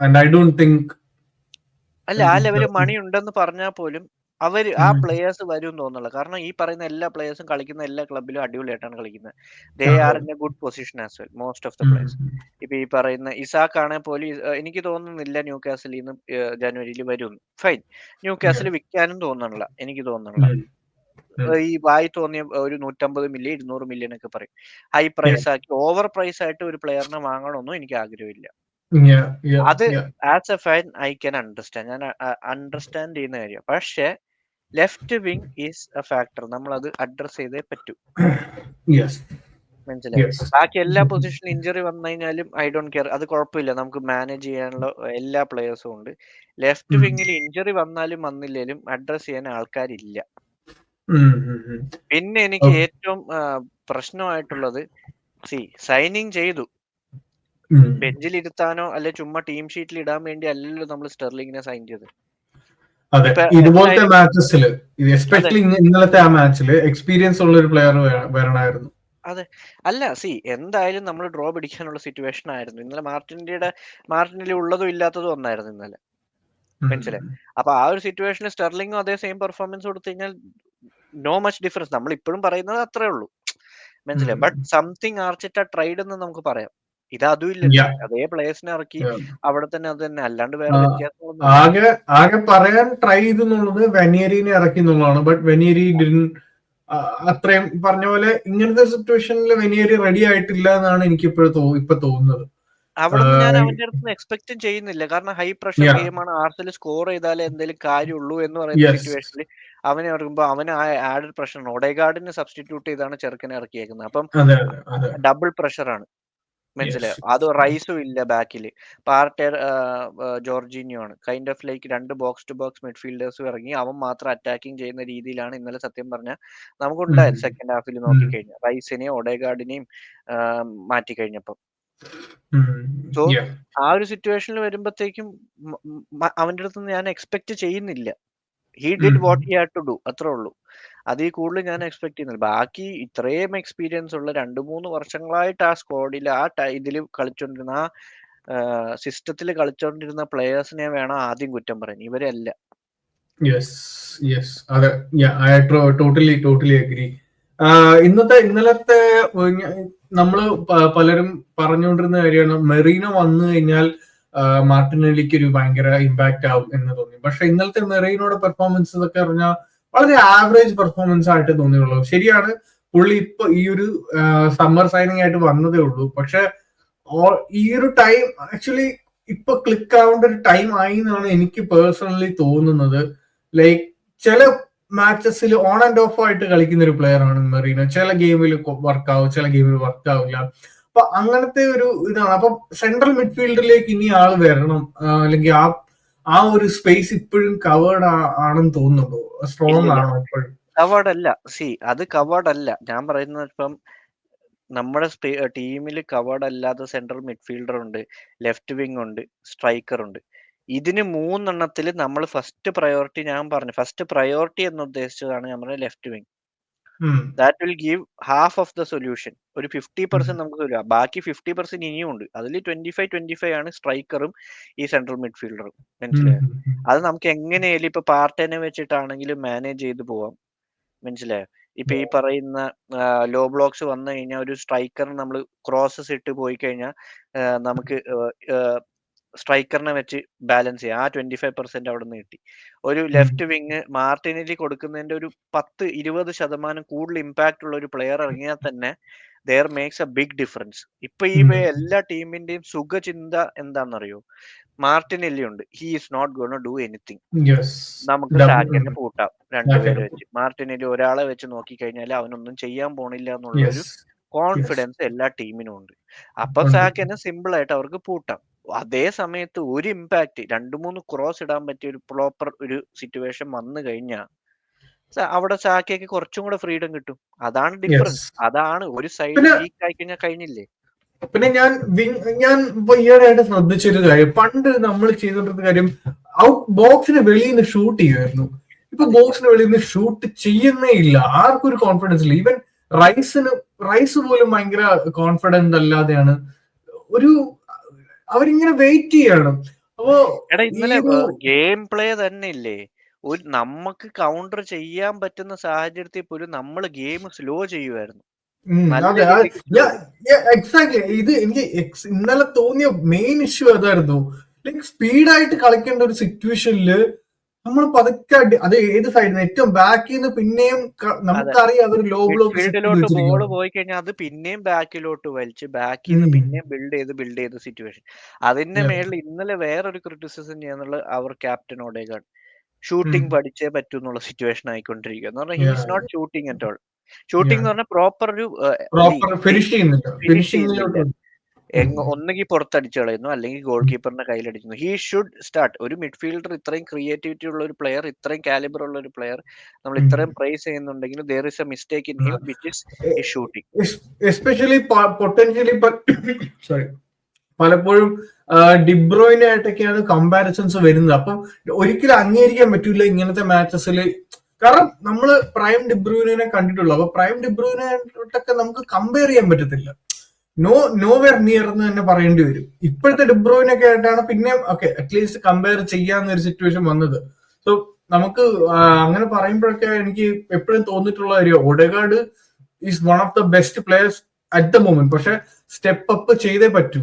അല്ല, ആ ലെവൽ മണി ഉണ്ടെന്ന് പറഞ്ഞാൽ പോലും അവര് ആ പ്ലേയേഴ്സ് വരും തോന്നുന്നില്ല. കാരണം ഈ പറയുന്ന എല്ലാ പ്ലേയേഴ്സും കളിക്കുന്ന എല്ലാ ക്ലബിലും അടിപൊളിയായിട്ടാണ് കളിക്കുന്നത്. They are in A good position as well, most of the players. ഇപ്പൊ ഈ പറയുന്ന ഇസാക്ക് ആണെങ്കിൽ പോലും എനിക്ക് തോന്നുന്നില്ല ന്യൂ കാസിൽ നിന്ന് ജനുവരിയിൽ വരും. ഫൈൻ, ന്യൂ കാസിൽ വിൽക്കാനും തോന്നുന്നില്ല, എനിക്ക് തോന്നുന്നില്ല. ഈ വായി തോന്നിയ ഒരു 150 മില്യൺ 200 മില്യൺ ഒക്കെ പറയും. ഹൈ പ്രൈസ് ആക്കി ഓവർ പ്രൈസ് ആയിട്ട് ഒരു പ്ലെയറിനെ വാങ്ങണമെന്നും എനിക്ക് ആഗ്രഹമില്ല. അത് as A fan I can understand. ഞാൻ അണ്ടർസ്റ്റാൻഡ് ചെയ്യുന്ന കാര്യം. പക്ഷേ left wing is A factor. നമ്മൾ അത് അഡ്രസ് ചെയ്തേ പറ്റൂ. മനസ്സിലായി? ബാക്കി എല്ലാ പൊസിഷനിലും ഇഞ്ചറി വന്നു കഴിഞ്ഞാലും ഐ ഡോണ്ട് കെയർ. അത് കുഴപ്പമില്ല. നമുക്ക് മാനേജ് ചെയ്യാനുള്ള എല്ലാ പ്ലേയേഴ്സും ഉണ്ട്. ലെഫ്റ്റ് വിങ്ങിൽ ഇഞ്ചറി വന്നാലും വന്നില്ലേലും അഡ്രസ് ചെയ്യാൻ ആൾക്കാരില്ല. പിന്നെ എനിക്ക് ഏറ്റവും പ്രശ്നമായിട്ടുള്ളത് സൈനിങ് ചെയ്തു, ബെഞ്ചിൽ ഇരുത്താനോ അല്ലെ ചുമ്മാ ടീം ഷീറ്റിൽ ഇടാൻ വേണ്ടി അല്ലല്ലോ നമ്മൾ സ്റ്റെർലിങ്ങിനെ സൈൻ ചെയ്തത്. അതെ, ഇതുപോലത്തെ മാച്ചസിൽ എസ്പെഷ്യലി ഇന്നലത്തെ ആ മാച്ചില് എക്സ്പീരിയൻസ് ഉള്ള ഒരു പ്ലെയർ വരണമായിരുന്നു. അതെ, അല്ല എന്തായാലും നമ്മൾ ഡ്രോ പിടിക്കാനുള്ള സിറ്റുവേഷൻ ആയിരുന്നു ഇന്നലെ. മാർട്ടിനിൽ ഉള്ളതും ഇല്ലാത്തതും ഒന്നായിരുന്നു ഇന്നലെ. മനസ്സിലായി? അപ്പൊ ആ ഒരു സിറ്റുവേഷനിൽ സ്റ്റെർലിങ്ങും അതേ സെയിം പെർഫോമൻസ് കൊടുത്തു കഴിഞ്ഞാൽ നോ മച്ച് ഡിഫറൻസ്. നമ്മൾ ഇപ്പോഴും പറയുന്നത് അത്രേ ഉള്ളൂ. മനസ്സിലായി? ബട്ട് സംതിങ് ആർച്ചറ്റ ട്രൈഡ് എന്ന് നമുക്ക് പറയാം. ഇത് അതും ഇല്ലല്ലോ. അതേ പ്ലേയേഴ്സിനെ ഇറക്കി അവിടെ തന്നെ അത് തന്നെ, അല്ലാണ്ട് വേറെ വ്യത്യാസമൊന്നും. ആകെ പറയാൻ ട്രൈ ചെയ്തെന്നുള്ളത് വെനിയറിനെ ഇറക്കി എന്നുള്ളതാണ്. ബട്ട് വെനിയറി അത്രയും പറഞ്ഞ പോലെ ഇങ്ങനത്തെ സിറ്റുവേഷനിൽ വെനിയറി റെഡി ആയിട്ടില്ല എന്നാണ് എനിക്ക് ഇപ്പൊ തോന്നുന്നത്. അവിടെ ഞാൻ അവന്റെ അടുത്ത് എക്സ്പെക്റ്റും ചെയ്യുന്നില്ല. കാരണം ഹൈ പ്രഷർ ഗെയിമാണ്. ആർസെൽ സ്കോർ ചെയ്താലേ എന്തെങ്കിലും കാര്യമുള്ളൂ എന്ന് പറയുന്ന സിറ്റുവേഷനിൽ അവനെ ഇറങ്ങുമ്പോൾ അവന് ആ ആഡഡ് പ്രഷറാണ്. ഒഡേഗാർഡിനെ സബ്സ്റ്റിറ്റ്യൂട്ട് ചെയ്താണ് ചെറുക്കനെ ഇറക്കിയേക്കുന്നത്. അപ്പം ഡബിൾ പ്രഷറാണ്. മനസ്സിലായോ? അത് റൈസും ഇല്ല ബാക്കിൽ. പാർട്ടർ ജോർജിനിയോ ആണ്. Kind of like 2 box to box മിഡ്ഫീൽഡേഴ്സും ഇറങ്ങി അവൻ മാത്രം അറ്റാക്കിങ് ചെയ്യുന്ന രീതിയിലാണ് ഇന്നലെ സത്യം പറഞ്ഞാൽ നമുക്കുണ്ടായത്. സെക്കൻഡ് ഹാഫിൽ നോക്കിക്കഴിഞ്ഞാൽ റൈസിനെയും ഒഡേഗാർഡിനെയും മാറ്റി കഴിഞ്ഞപ്പം. സോ ആ ഒരു സിറ്റുവേഷനിൽ വരുമ്പോഴത്തേക്കും അവന്റെ അടുത്ത് ഞാൻ എക്സ്പെക്ട് ചെയ്യുന്നില്ല. He did what he had to do, അത്രേ ഉള്ളൂ. അതിൽ കൂടുതൽ ഞാൻ എക്സ്പെക്ട് ചെയ്യുന്നില്ല. ബാക്കി ഇത്രയും എക്സ്പീരിയൻസ് ഉള്ള 2-3 വർഷങ്ങളായിട്ട് ആ സ്ക്വാഡിൽ ആ ഇതിൽ കളിച്ചോണ്ടിരുന്ന ആ സിസ്റ്റത്തിൽ കളിച്ചോണ്ടിരുന്ന പ്ലേയേഴ്സിനെ വേണം ആദ്യം കുറ്റം പറയാൻ, ഇവരല്ല. ഇന്നലത്തെ നമ്മള് പലരും പറഞ്ഞുകൊണ്ടിരുന്ന കാര്യമാണ് മെറീനോ വന്നു കഴിഞ്ഞാൽ മാർട്ടിനെല്ലിക്ക് ഒരു ഭയങ്കര ഇമ്പാക്ട് ആവും എന്ന് തോന്നി. പക്ഷെ ഇന്നലത്തെ മെറീനോയുടെ പെർഫോമൻസ് എന്നൊക്കെ പറഞ്ഞാൽ വളരെ ആവറേജ് പെർഫോമൻസ് ആയിട്ട് തോന്നിയുള്ളൂ. ശരിയാണ്, പുള്ളി ഇപ്പൊ ഈ ഒരു സമ്മർ സൈനിങ് ആയിട്ട് വന്നതേ ഉള്ളൂ. പക്ഷെ ഈ ഒരു ടൈം ആക്ച്വലി ഇപ്പൊ ക്ലിക്ക് ആവേണ്ട ഒരു ടൈം ആയി എന്നാണ് എനിക്ക് പേഴ്സണലി തോന്നുന്നത്. ലൈക്ക് ചില മാച്ചസിൽ ഓൺ ആൻഡ് ഓഫ് ആയിട്ട് കളിക്കുന്ന ഒരു പ്ലെയർ ആണ് മെറീനോ. ചില ഗെയിമിൽ വർക്കാവും, ചില ഗെയിമിൽ വർക്കാവില്ല. അപ്പൊ അങ്ങനത്തെ ഒരു ഇതാണ്. അപ്പൊ സെൻട്രൽ മിഡ്ഫീൽഡിലേക്ക് ഇനി ആള് വരണം, അല്ലെങ്കിൽ ആ ഒരു സ്പേസ് ഇപ്പോഴും കവേർഡ് ആണെന്ന് തോന്നുന്നുണ്ടോ? സ്ട്രോങ് ആണോ ഇപ്പോഴും? കവേർഡ് അല്ല. അത് കവേർഡ് അല്ല. ഞാൻ പറയുന്നത് ഇപ്പം നമ്മുടെ ടീമിൽ കവേർഡ് അല്ലാത്ത സെൻട്രൽ മിഡ്ഫീൽഡർ ഉണ്ട്, ലെഫ്റ്റ് വിങ് ഉണ്ട്, സ്ട്രൈക്കർ ഉണ്ട്. ഇതിന് 3 എണ്ണത്തിൽ നമ്മൾ ഫസ്റ്റ് പ്രയോറിറ്റി, ഞാൻ പറഞ്ഞു ഫസ്റ്റ് പ്രയോറിറ്റി എന്ന് ഉദ്ദേശിച്ചതാണ് ഞാൻ പറഞ്ഞ left wing. That will give half of the solution. ഒരു 50% നമുക്ക് തരിക. ബാക്കി 50% ഇനിയും ഉണ്ട്. അതിൽ 25 ആണ് സ്ട്രൈക്കറും ഈ സെൻട്രൽ മിഡ്ഫീൽഡറും. മനസ്സിലായോ? അത് നമുക്ക് എങ്ങനെയായാലും ഇപ്പൊ പാർട്ടനെ വെച്ചിട്ടാണെങ്കിലും മാനേജ് ചെയ്ത് പോവാം. മനസ്സിലായോ? ഇപ്പൊ ഈ പറയുന്ന ലോ ബ്ലോക്സ് വന്നു കഴിഞ്ഞാൽ ഒരു സ്ട്രൈക്കറിന് നമ്മൾ ക്രോസസ് ഇട്ട് പോയി കഴിഞ്ഞാൽ നമുക്ക് സ്ട്രൈക്കറിനെ വെച്ച് ബാലൻസ് ചെയ്യാം. ആ 25% അവിടെ നിന്ന് കിട്ടി. ഒരു ലെഫ്റ്റ് വിങ് മാർട്ടിനെല്ലി കൊടുക്കുന്നതിന്റെ ഒരു 10-20% കൂടുതൽ ഇമ്പാക്ട് ഉള്ള ഒരു പ്ലെയർ ഇറങ്ങിയാൽ തന്നെ there makes a big difference. ഇപ്പൊ ഈ എല്ലാ ടീമിന്റെയും സുഖചിന്ത എന്താണെന്നറിയോ? മാർട്ടിനെല്ലി ഉണ്ട്, he is not gonna do anything. നമുക്ക് സാക്കിനെ പൂട്ടാം 2 പേരെ വെച്ച്. മാർട്ടിനെല്ലി ഒരാളെ വെച്ച് നോക്കിക്കഴിഞ്ഞാൽ അവനൊന്നും ചെയ്യാൻ പോണില്ല എന്നുള്ള ഒരു കോൺഫിഡൻസ് എല്ലാ ടീമിനും ഉണ്ട്. അപ്പൊ സാക്കിനെ സിമ്പിൾ ആയിട്ട് അവർക്ക് പൂട്ടാം. അതേ സമയത്ത് ഒരു ഇമ്പാക്ട് 2-3 ക്രോസ് ഇടാൻ പറ്റിയ ഒരു പ്രോപ്പർ ഒരു സിറ്റുവേഷൻ വന്നു കഴിഞ്ഞാൽ അവിടെ സാക്കയ്ക്ക് കുറച്ചും കൂടെ ഫ്രീഡം കിട്ടും. അതാണ് ഡിഫറൻസ്. അതാണ് ഒരു സൈഡ് വീക്ക് ആയി കഴിഞ്ഞാൽ കഴിഞ്ഞില്ലേ. പിന്നെ ഞാൻ ഇപ്പൊ ഈയിടെയായിട്ട് ശ്രദ്ധിച്ചൊരു കാര്യം, പണ്ട് നമ്മൾ ചെയ്തോണ്ടിരുന്ന കാര്യം ബോക്സിന് വെളിയിൽ നിന്ന് ഷൂട്ട് ചെയ്യുമായിരുന്നു. ഇപ്പൊ ബോക്സിന് വെളിയിൽ നിന്ന് ഷൂട്ട് ചെയ്യുന്നേ ഇല്ല. ആർക്കും ഒരു കോൺഫിഡൻസ് ഇല്ല. ഈവൻ റൈസ് പോലും ഭയങ്കര കോൺഫിഡന്റ് അല്ലാതെയാണ്. അവരിങ്ങനെ വെയിറ്റ് ചെയ്യണം. അപ്പോ ഇന്നലെ ഗെയിം പ്ലേ തന്നെ ഇല്ലേ, ഒരു നമുക്ക് കൗണ്ടർ ചെയ്യാൻ പറ്റുന്ന സാഹചര്യത്തിൽ പോലും നമ്മൾ ഗെയിം സ്ലോ ചെയ്യുമായിരുന്നു. എക്സാക്ട്ലി. ഇത് എനിക്ക് ഇന്നലെ തോന്നിയ മെയിൻ ഇഷ്യൂ അതായിരുന്നു. ലൈക്ക് സ്പീഡായിട്ട് കളിക്കേണ്ട ഒരു സിറ്റുവേഷനില് നമ്മൾ പതുക്കെ അത് ഏത് സൈഡിൽ നിന്ന് ഏറ്റവും ബാക്കിൽ നിന്ന് പിന്നെയും നമുക്കറിയാം അതൊരു ലോ ബ്ലോക്ക് ഫീൽഡിലോട്ട് ബോൾ പോയി കഴിഞ്ഞാൽ അത് പിന്നെയും ബാക്കിലോട്ട് വലിച്ച് ബാക്കിൽ നിന്ന് പിന്നെയും ബിൽഡ് ചെയ്ത് സിറ്റുവേഷൻ. അതിന്റെ മേളിൽ ഇന്നലെ വേറൊരു ക്രിറ്റിസിസം ചെയ്യാന്നുള്ളത് അവർ ക്യാപ്റ്റൻ ഓഡേഗാർഡ് ഷൂട്ടിംഗ് പഠിച്ചേ പറ്റൂ എന്നുള്ള സിറ്റുവേഷൻ ആയിക്കൊണ്ടിരിക്കുക എന്ന് പറഞ്ഞാൽ he's not shooting at all. Shooting എന്ന് പറഞ്ഞാൽ പ്രോപ്പർ ഒരു ഫിനിഷ് ചെയ്യുന്നില്ല. ഒന്നുകിൽ പുറത്തടിച്ചു കളയുന്നു അല്ലെങ്കിൽ ഗോൾ കീപ്പറിന്റെ കയ്യിലടിക്കുന്നു. He should start. ഒരു മിഡ്ഫീൽഡർ ഇത്രയും ക്രിയേറ്റിവിറ്റി ഉള്ള ഒരു പ്ലെയർ, ഇത്രയും കാലിബർ ഉള്ള ഒരു പ്ലെയർ നമ്മൾ ഇത്രയും പ്രൈസ് ചെയ്യുന്നുണ്ടെങ്കിൽ there is a mistake in him which is his shooting. Especially potentially sorry പലപ്പോഴും ഡിബ്രോയിനെ ആയിട്ടൊക്കെയാണ് കമ്പാരിസൺസ് വരുന്നത്. അപ്പം ഒരിക്കലും അംഗീകരിക്കാൻ പറ്റൂല ഇങ്ങനത്തെ മാച്ചസിൽ. കാരണം നമ്മള് പ്രൈം ഡിബ്രൂയിനെ കണ്ടിട്ടുള്ളൂ. അപ്പൊ പ്രൈം ഡിബ്രൂയിനായിട്ടൊക്കെ നമുക്ക് കമ്പയർ ചെയ്യാൻ പറ്റത്തില്ല. നോവെയർ നിയർ എന്ന് തന്നെ പറയേണ്ടി വരും. ഇപ്പോഴത്തെ ഡിബ്രോയിനൊക്കെ ആയിട്ടാണ് പിന്നെ ഓക്കെ അറ്റ്ലീസ്റ്റ് കമ്പയർ ചെയ്യാവുന്ന ഒരു സിറ്റുവേഷൻ വന്നത്. സോ നമുക്ക് അങ്ങനെ പറയുമ്പോഴൊക്കെ എനിക്ക് എപ്പോഴും തോന്നിയിട്ടുള്ള കാര്യം Odegaard is one of the best players at the moment. പക്ഷെ സ്റ്റെപ്പ് അപ്പ് ചെയ്തേ പറ്റൂ.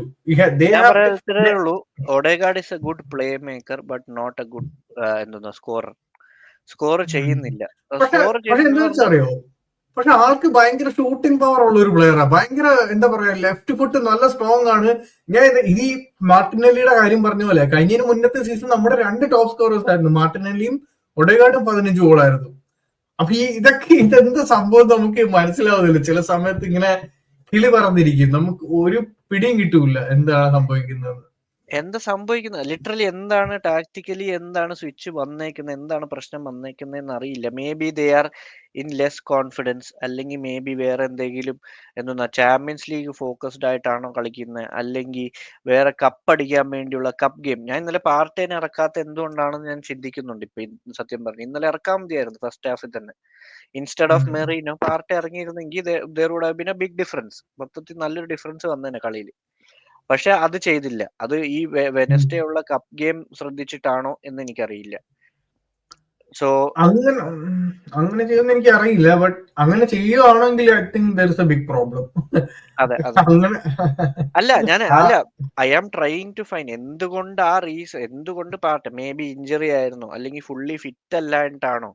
Odegaard is a good playmaker but not a good scorer. Score ചെയ്യുന്നില്ല. അറിയോ, പക്ഷെ ആൾക്ക് ഭയങ്കര ഷൂട്ടിംഗ് പവർ ഉള്ള ഒരു പ്ലെയറാ. ഭയങ്കര എന്താ പറയാ, ലെഫ്റ്റ് ഫുട്ട് നല്ല സ്ട്രോങ് ആണ്. ഞാൻ ഈ മാർട്ടിനെല്ലിയുടെ കാര്യം പറഞ്ഞ പോലെ കഴിഞ്ഞ മുന്നത്തെ സീസൺ നമ്മുടെ 2 ടോപ്പ് സ്കോറേഴ്സ് ആയിരുന്നു. മാർട്ടിനെല്ലിയും ഒഡെഗാർഡും 15 ഗോളായിരുന്നു. അപ്പൊ ഇതെന്ത് സംഭവം നമുക്ക് മനസ്സിലാവുന്നില്ല. ചില സമയത്ത് ഇങ്ങനെ കിളി പറന്നിരിക്കും, നമുക്ക് ഒരു പിടിയും കിട്ടൂല എന്താണ് സംഭവിക്കുന്നത്. എന്താ സംഭവിക്കുന്നത്, ലിറ്ററലി എന്താണ് ടാക്ടിക്കലി എന്താണ് സ്വിച്ച് വന്നേക്കുന്നത്, എന്താണ് പ്രശ്നം വന്നേക്കുന്നതെന്ന് അറിയില്ല. May be they are in less confidence, അല്ലെങ്കിൽ മേ ബി വേറെ എന്തെങ്കിലും ചാമ്പ്യൻസ് ലീഗ് ഫോക്കസ്ഡ് ആയിട്ടാണോ കളിക്കുന്നത്, അല്ലെങ്കിൽ വേറെ കപ്പ് അടിക്കാൻ വേണ്ടിയുള്ള കപ്പ് ഗെയിം. ഞാൻ ഇന്നലെ പാർട്ടേനെ ഇറക്കാത്ത എന്തുകൊണ്ടാണെന്ന് ഞാൻ ചിന്തിക്കുന്നുണ്ട്. ഇപ്പൊ സത്യം പറഞ്ഞു ഇന്നലെ ഇറക്കാൻ മതിയായിരുന്നു ഫസ്റ്റ് ഹാഫിൽ തന്നെ. ഇൻസ്റ്റെഡ് ഓഫ് മെറീനോ പാർട്ടി ഇറങ്ങിയിരുന്നെങ്കിൽ there would have been a big difference. മൊത്തത്തിൽ നല്ലൊരു ഡിഫറൻസ് വന്നേനെ കളിയിൽ. പക്ഷെ അത് ചെയ്തില്ല. അത് ഈ വെനസ്ഡേ ഉള്ള കപ്പ് ഗെയിം ശ്രദ്ധിച്ചിട്ടാണോ എന്ന് എനിക്കറിയില്ല. സോ അങ്ങനെ ചെയ്യുന്ന എനിക്ക് അറിയില്ല. ബട്ട് അങ്ങനെ ചെയ്യുവാണെങ്കിൽ I think there is a big problem. അതെ I am trying to find എന്തുകൊണ്ട് ആ റീസൺ, എന്തുകൊണ്ട് പാർട്ട് മേ ബി ഇഞ്ചറി ആയിരുന്നോ, അല്ലെങ്കിൽ ഫുള്ളി ഫിറ്റ് അല്ലായിട്ടാണോ.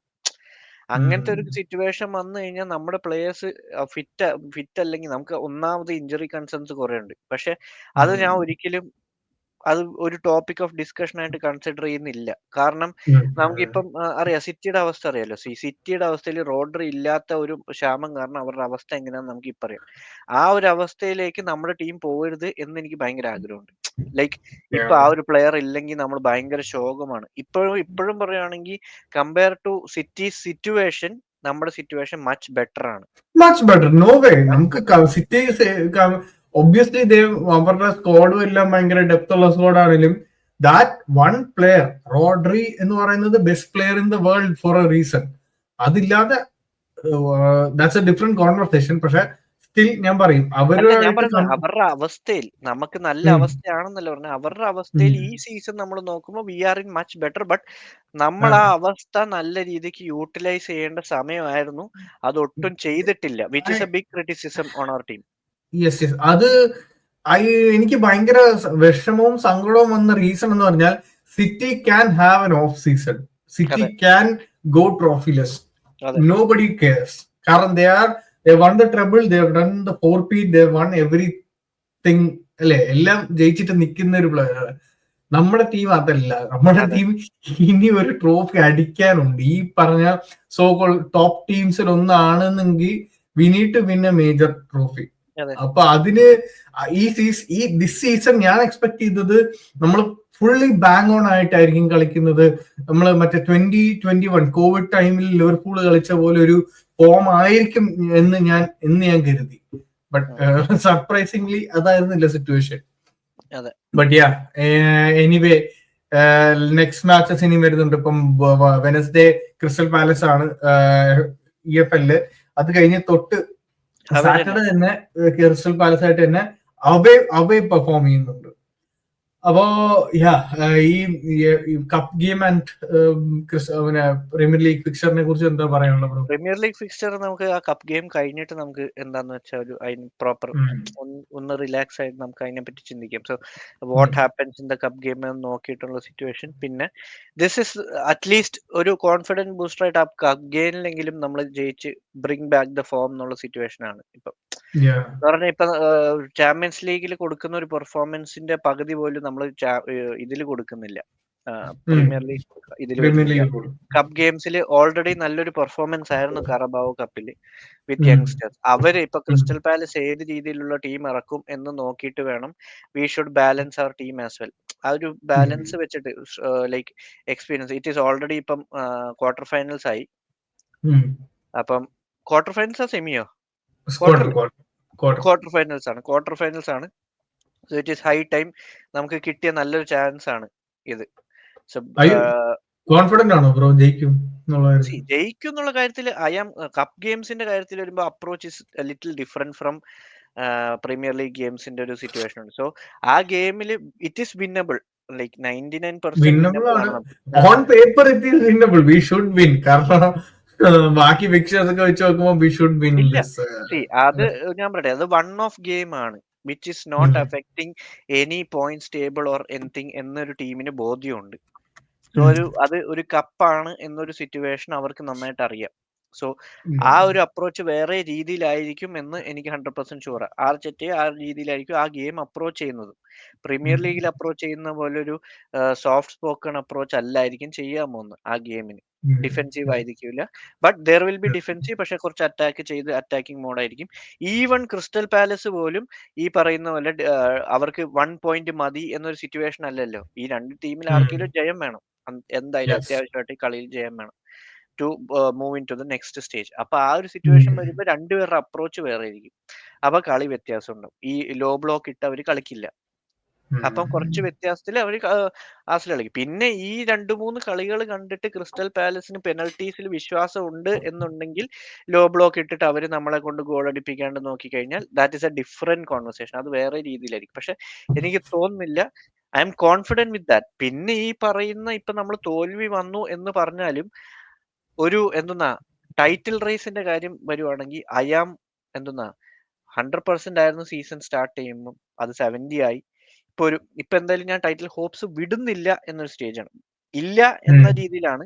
അങ്ങനത്തെ ഒരു സിറ്റുവേഷൻ വന്നു കഴിഞ്ഞാൽ നമ്മുടെ പ്ലേയേഴ്സ് ഫിറ്റ് അല്ലെങ്കിൽ നമുക്ക് ഒന്നാമത് ഇഞ്ചറി കൺസേൺസ് കുറെ ഉണ്ട്. പക്ഷെ അത് ഞാൻ ഒരിക്കലും അത് ഒരു ടോപ്പിക് ഓഫ് ഡിസ്കഷൻ ആയിട്ട് കൺസിഡർ ചെയ്യുന്നില്ല. കാരണം നമുക്കിപ്പം അറിയാം സിറ്റിയുടെ അവസ്ഥ അറിയാലോ. സിറ്റിയുടെ അവസ്ഥയിൽ റോഡ്രി ഇല്ലാത്ത ഒരു ക്ഷാമം കാരണം അവരുടെ അവസ്ഥ എങ്ങനെയാണെന്ന് നമുക്ക് ഇപ്പം അറിയാം. ആ ഒരു അവസ്ഥയിലേക്ക് നമ്മുടെ ടീം പോകരുത് എന്ന് എനിക്ക് ഭയങ്കര ആഗ്രഹമുണ്ട്. ലൈക്ക് ഇപ്പൊ ആ ഒരു പ്ലെയർ ഇല്ലെങ്കിൽ നമ്മൾ ഭയങ്കര ശോകമാണ്. ഇപ്പോഴും പറയുകയാണെങ്കിൽ കമ്പയർ ടു സിറ്റി സിറ്റുവേഷൻ, നമ്മുടെ സിറ്റുവേഷൻ മച്ച് ബെറ്റർ ആണ്. Much better, no way. നമുക്ക് സിറ്റി ഒബ്വിയസ്ലി അവരുടെ സ്ക്വാഡും എല്ലാം ഭയങ്കര ഡെപ്ത് ഉള്ള സ്ക്വാഡ് ആണെങ്കിലും ദാറ്റ് വൺ പ്ലെയർ റോഡ്രി എന്ന് പറയുന്നത് best player in the world four A reason. അതില്ലാതെ ദാറ്റ്സ് എ ഡിഫറെന്റ് കോൺവെർസേഷൻ. പക്ഷെ സ്റ്റിൽ ഞാൻ പറയും അവരുടെ അവസ്ഥയിൽ നമുക്ക് നല്ല അവസ്ഥയാണെന്നല്ല പറഞ്ഞത്. അവരുടെ അവസ്ഥയിൽ ഈ സീസൺ നമ്മൾ നോക്കുമ്പോൾ we are in much better. But നമ്മൾ ആ അവസ്ഥ നല്ല രീതിക്ക് യൂട്ടിലൈസ് ചെയ്യേണ്ട സമയമായിരുന്നു. അതൊട്ടും ചെയ്തിട്ടില്ല, which is a big criticism on our team. Yes അത് എനിക്ക് ഭയങ്കര വിഷമവും സങ്കടവും വന്ന റീസൺ എന്ന് പറഞ്ഞാൽ City can have end of season. City can go trophyless. Nobody cares. കാരണം they won the treble, they have done the 4-peat, they have won everything അല്ലെ. എല്ലാം ജയിച്ചിട്ട് നിൽക്കുന്ന ഒരു പ്ലെയർ. നമ്മുടെ ടീം അതല്ല. നമ്മുടെ ടീം ഇനി ഒരു ട്രോഫി അടിക്കാനുണ്ട്. ഈ പറഞ്ഞ സോ കോൾ ടോപ്പ് ടീംസിൽ ഒന്നാണെന്നെങ്കിൽ we need to win a major trophy. അപ്പൊ അതിന് ദിസ് സീസൺ ഞാൻ എക്സ്പെക്ട് ചെയ്തത് നമ്മൾ ഫുള്ളി ബാങ് ഓൺ ആയിട്ടായിരിക്കും കളിക്കുന്നത്. നമ്മൾ മറ്റേ 2021 കോവിഡ് ടൈമിൽ ലിവർപൂൾ കളിച്ച പോലെ ഒരു ഫോം ആയിരിക്കും എന്ന് ഞാൻ കരുതി. ബട്ട് സർപ്രൈസിംഗ്ലി അതായിരുന്നില്ല situation. But ya anyway next matches ഇനി വരുന്നുണ്ട്. ഇപ്പം വെനസ്ഡേ ക്രിസ്റ്റൽ പാലസ് ആണ് EFL. അത് കഴിഞ്ഞ് തൊട്ട് സാറ്റർഡേ തന്നെ ക്രിസ്റ്റൽ പാലസ് ആയിട്ട് തന്നെ അവേ പെർഫോം ചെയ്യുന്നുണ്ട്. അപ്പോ ഈ cup game and premier league ഫിക്സറിനെ കുറിച്ച് എന്താ പറയാനുള്ളത് ബ്രോ? പ്രീമിയർ ലീഗ് ഫിക്സ്ചർ നമുക്ക് ആ കപ്പ് ഗെയിം കഴിഞ്ഞിട്ട് നമുക്ക് എന്താന്ന് വെച്ചാൽ ഒരു അതിന് പ്രോപ്പർ ഒന്ന് റിലാക്സ് ആയിട്ട് നമുക്ക് അതിനെ പറ്റി ചിന്തിക്കാം. So what happens in the cup game എന്ന് നോക്കിയിട്ടുള്ള സിറ്റുവേഷൻ. പിന്നെ ദിസ് ഇസ് അറ്റ്ലീസ്റ്റ് ഒരു കോൺഫിഡൻസ് ബൂസ്റ്റർ ആയിട്ട് ആ കപ്പ് ഗെയിമിലെങ്കിലും നമ്മൾ ജയിച്ച് ബ്രിങ് ബാക്ക് ദ ഫോം എന്നുള്ള സിറ്റുവേഷൻ ആണ് ഇപ്പം. പറഞ്ഞാൽ ഇപ്പൊ ചാമ്പ്യൻസ് ലീഗിൽ കൊടുക്കുന്ന ഒരു പെർഫോമൻസിന്റെ പകുതി പോലും നമ്മൾ ഇതിൽ കൊടുക്കുന്നില്ല, പ്രീമിയർ ലീഗ് ഇതിൽ വരുന്നില്ല. കപ്പ് ഗെയിംസിൽ ഓൾറെഡി നല്ലൊരു പെർഫോമൻസ് ആയിരുന്നു കറബാവോ കപ്പിൽ വിത്ത് യങ്സ്റ്റേഴ്സ്. അവര് ഇപ്പൊ ക്രിസ്റ്റൽ പാലസ് ഏത് രീതിയിലുള്ള ടീം ഇറക്കും എന്ന് നോക്കിയിട്ട് വേണം we should balance our team as well. ആ ഒരു ബാലൻസ് വെച്ചിട്ട് like experience it is already ഇപ്പം ക്വാർട്ടർ ഫൈനൽസ് ആയി. അപ്പം ക്വാർട്ടർ ഫൈനൽസോ സെമിയോ? ക്വാർട്ടർ ഫൈനൽസ് ആണ്. So it is high time. നമുക്ക് കിട്ടിയ നല്ലൊരു ചാൻസ് ആണ് ഇത്. കോൺഫിഡന്റ് ആണോ ബ്രോ ജയിക്കും എന്നുള്ള കാര്യത്തിൽ? കപ്പ് ഗെയിംസിന്റെ കാര്യത്തിൽ വരുമ്പോൾ approach is little different from premier league ഗെയിംസിന്റെ ഒരു സിറ്റുവേഷൻ ഉണ്ട്. സോ ആ ഗെയിമിൽ it is winnable, like 99% on paper it is winnable. We should win. കാരണം ബാക്കി ഫിക്ചേഴ്സ് ഒക്കെ വെച്ച് നോക്കുമ്പോൾ വി ഷുഡ് വിൻ. അത് ഞാൻ പറയട്ടെ, അത് വൺ ഓഫ് ഗെയിം ആണ് which is not affecting any points table or anything എന്നൊരു ടീമിന് ബോധ്യമുണ്ട്. സോ അത് ഒരു കപ്പാണ് എന്നൊരു സിറ്റുവേഷൻ അവർക്ക് നന്നായിട്ട് അറിയാം. സോ ആ ഒരു അപ്രോച്ച് വേറെ രീതിയിലായിരിക്കും എന്ന് എനിക്ക് 100% ഷുവർ. ആർടെറ്റ ആ രീതിയിലായിരിക്കും ആ ഗെയിം അപ്രോച്ച് ചെയ്യുന്നത്. പ്രീമിയർ ലീഗിൽ അപ്രോച്ച് ചെയ്യുന്ന പോലെ ഒരു സോഫ്റ്റ് സ്പോക്കൺ അപ്രോച്ച് അല്ലായിരിക്കും ചെയ്യാൻ പോകുന്നത് ആ ഗെയിമിന്. ഡിഫെൻസീവ് ആയിരിക്കില്ല, but there will be defensive. പക്ഷെ കുറച്ച് അറ്റാക്ക് ചെയ്ത് അറ്റാക്കിംഗ് മോഡായിരിക്കും. ഈവൻ ക്രിസ്റ്റൽ പാലസ് പോലും ഈ പറയുന്ന പോലെ അവർക്ക് 1 പോയിന്റ് മതി എന്നൊരു സിറ്റുവേഷൻ അല്ലല്ലോ. ഈ രണ്ട് ടീമിൽ ആർക്കെങ്കിലും ജയം വേണം, എന്തായാലും അത്യാവശ്യമായിട്ട് കളിയിൽ ജയം വേണം to move into the next stage. അപ്പൊ ആ ഒരു സിറ്റുവേഷൻ വരുമ്പോൾ രണ്ടുപേരുടെ അപ്രോച്ച് വേറെ ആയിരിക്കും. അപ്പൊ കളി വ്യത്യാസം ഉണ്ടാവും. ഈ ലോ ബ്ലോക്ക് ഇട്ട് അവർ കളിക്കില്ല. അപ്പം കുറച്ച് വ്യത്യാസത്തിൽ അവർ ആസിൽ കളിക്കും. പിന്നെ ഈ 2-3 കളികൾ കണ്ടിട്ട് ക്രിസ്റ്റൽ പാലസിന് പെനൽറ്റീസിൽ വിശ്വാസം ഉണ്ട് എന്നുണ്ടെങ്കിൽ ലോ ബ്ലോക്ക് ഇട്ടിട്ട് അവർ നമ്മളെ കൊണ്ട് ഗോൾ അടിപ്പിക്കാണ്ട് നോക്കിക്കഴിഞ്ഞാൽ that is A different conversation. അത് വേറെ രീതിയിലായിരിക്കും. പക്ഷെ എനിക്ക് തോന്നുന്നില്ല, I M confident with that. പിന്നെ ഈ പറയുന്ന ഇപ്പൊ നമ്മൾ തോൽവി വന്നു എന്ന് പറഞ്ഞാലും ഒരു ടൈറ്റിൽ റേസിന്റെ കാര്യം വരുവാണെങ്കിൽ ഐ ആം 100% ആയിരുന്നു സീസൺ സ്റ്റാർട്ട് ചെയ്യുമ്പോൾ. അത് 70 ആയി. ഇപ്പൊ എന്തായാലും ഞാൻ ടൈറ്റിൽ ഹോപ്സ് വിടുന്നില്ല എന്നൊരു സ്റ്റേജാണ്. ഇല്ല എന്ന രീതിയിലാണ്,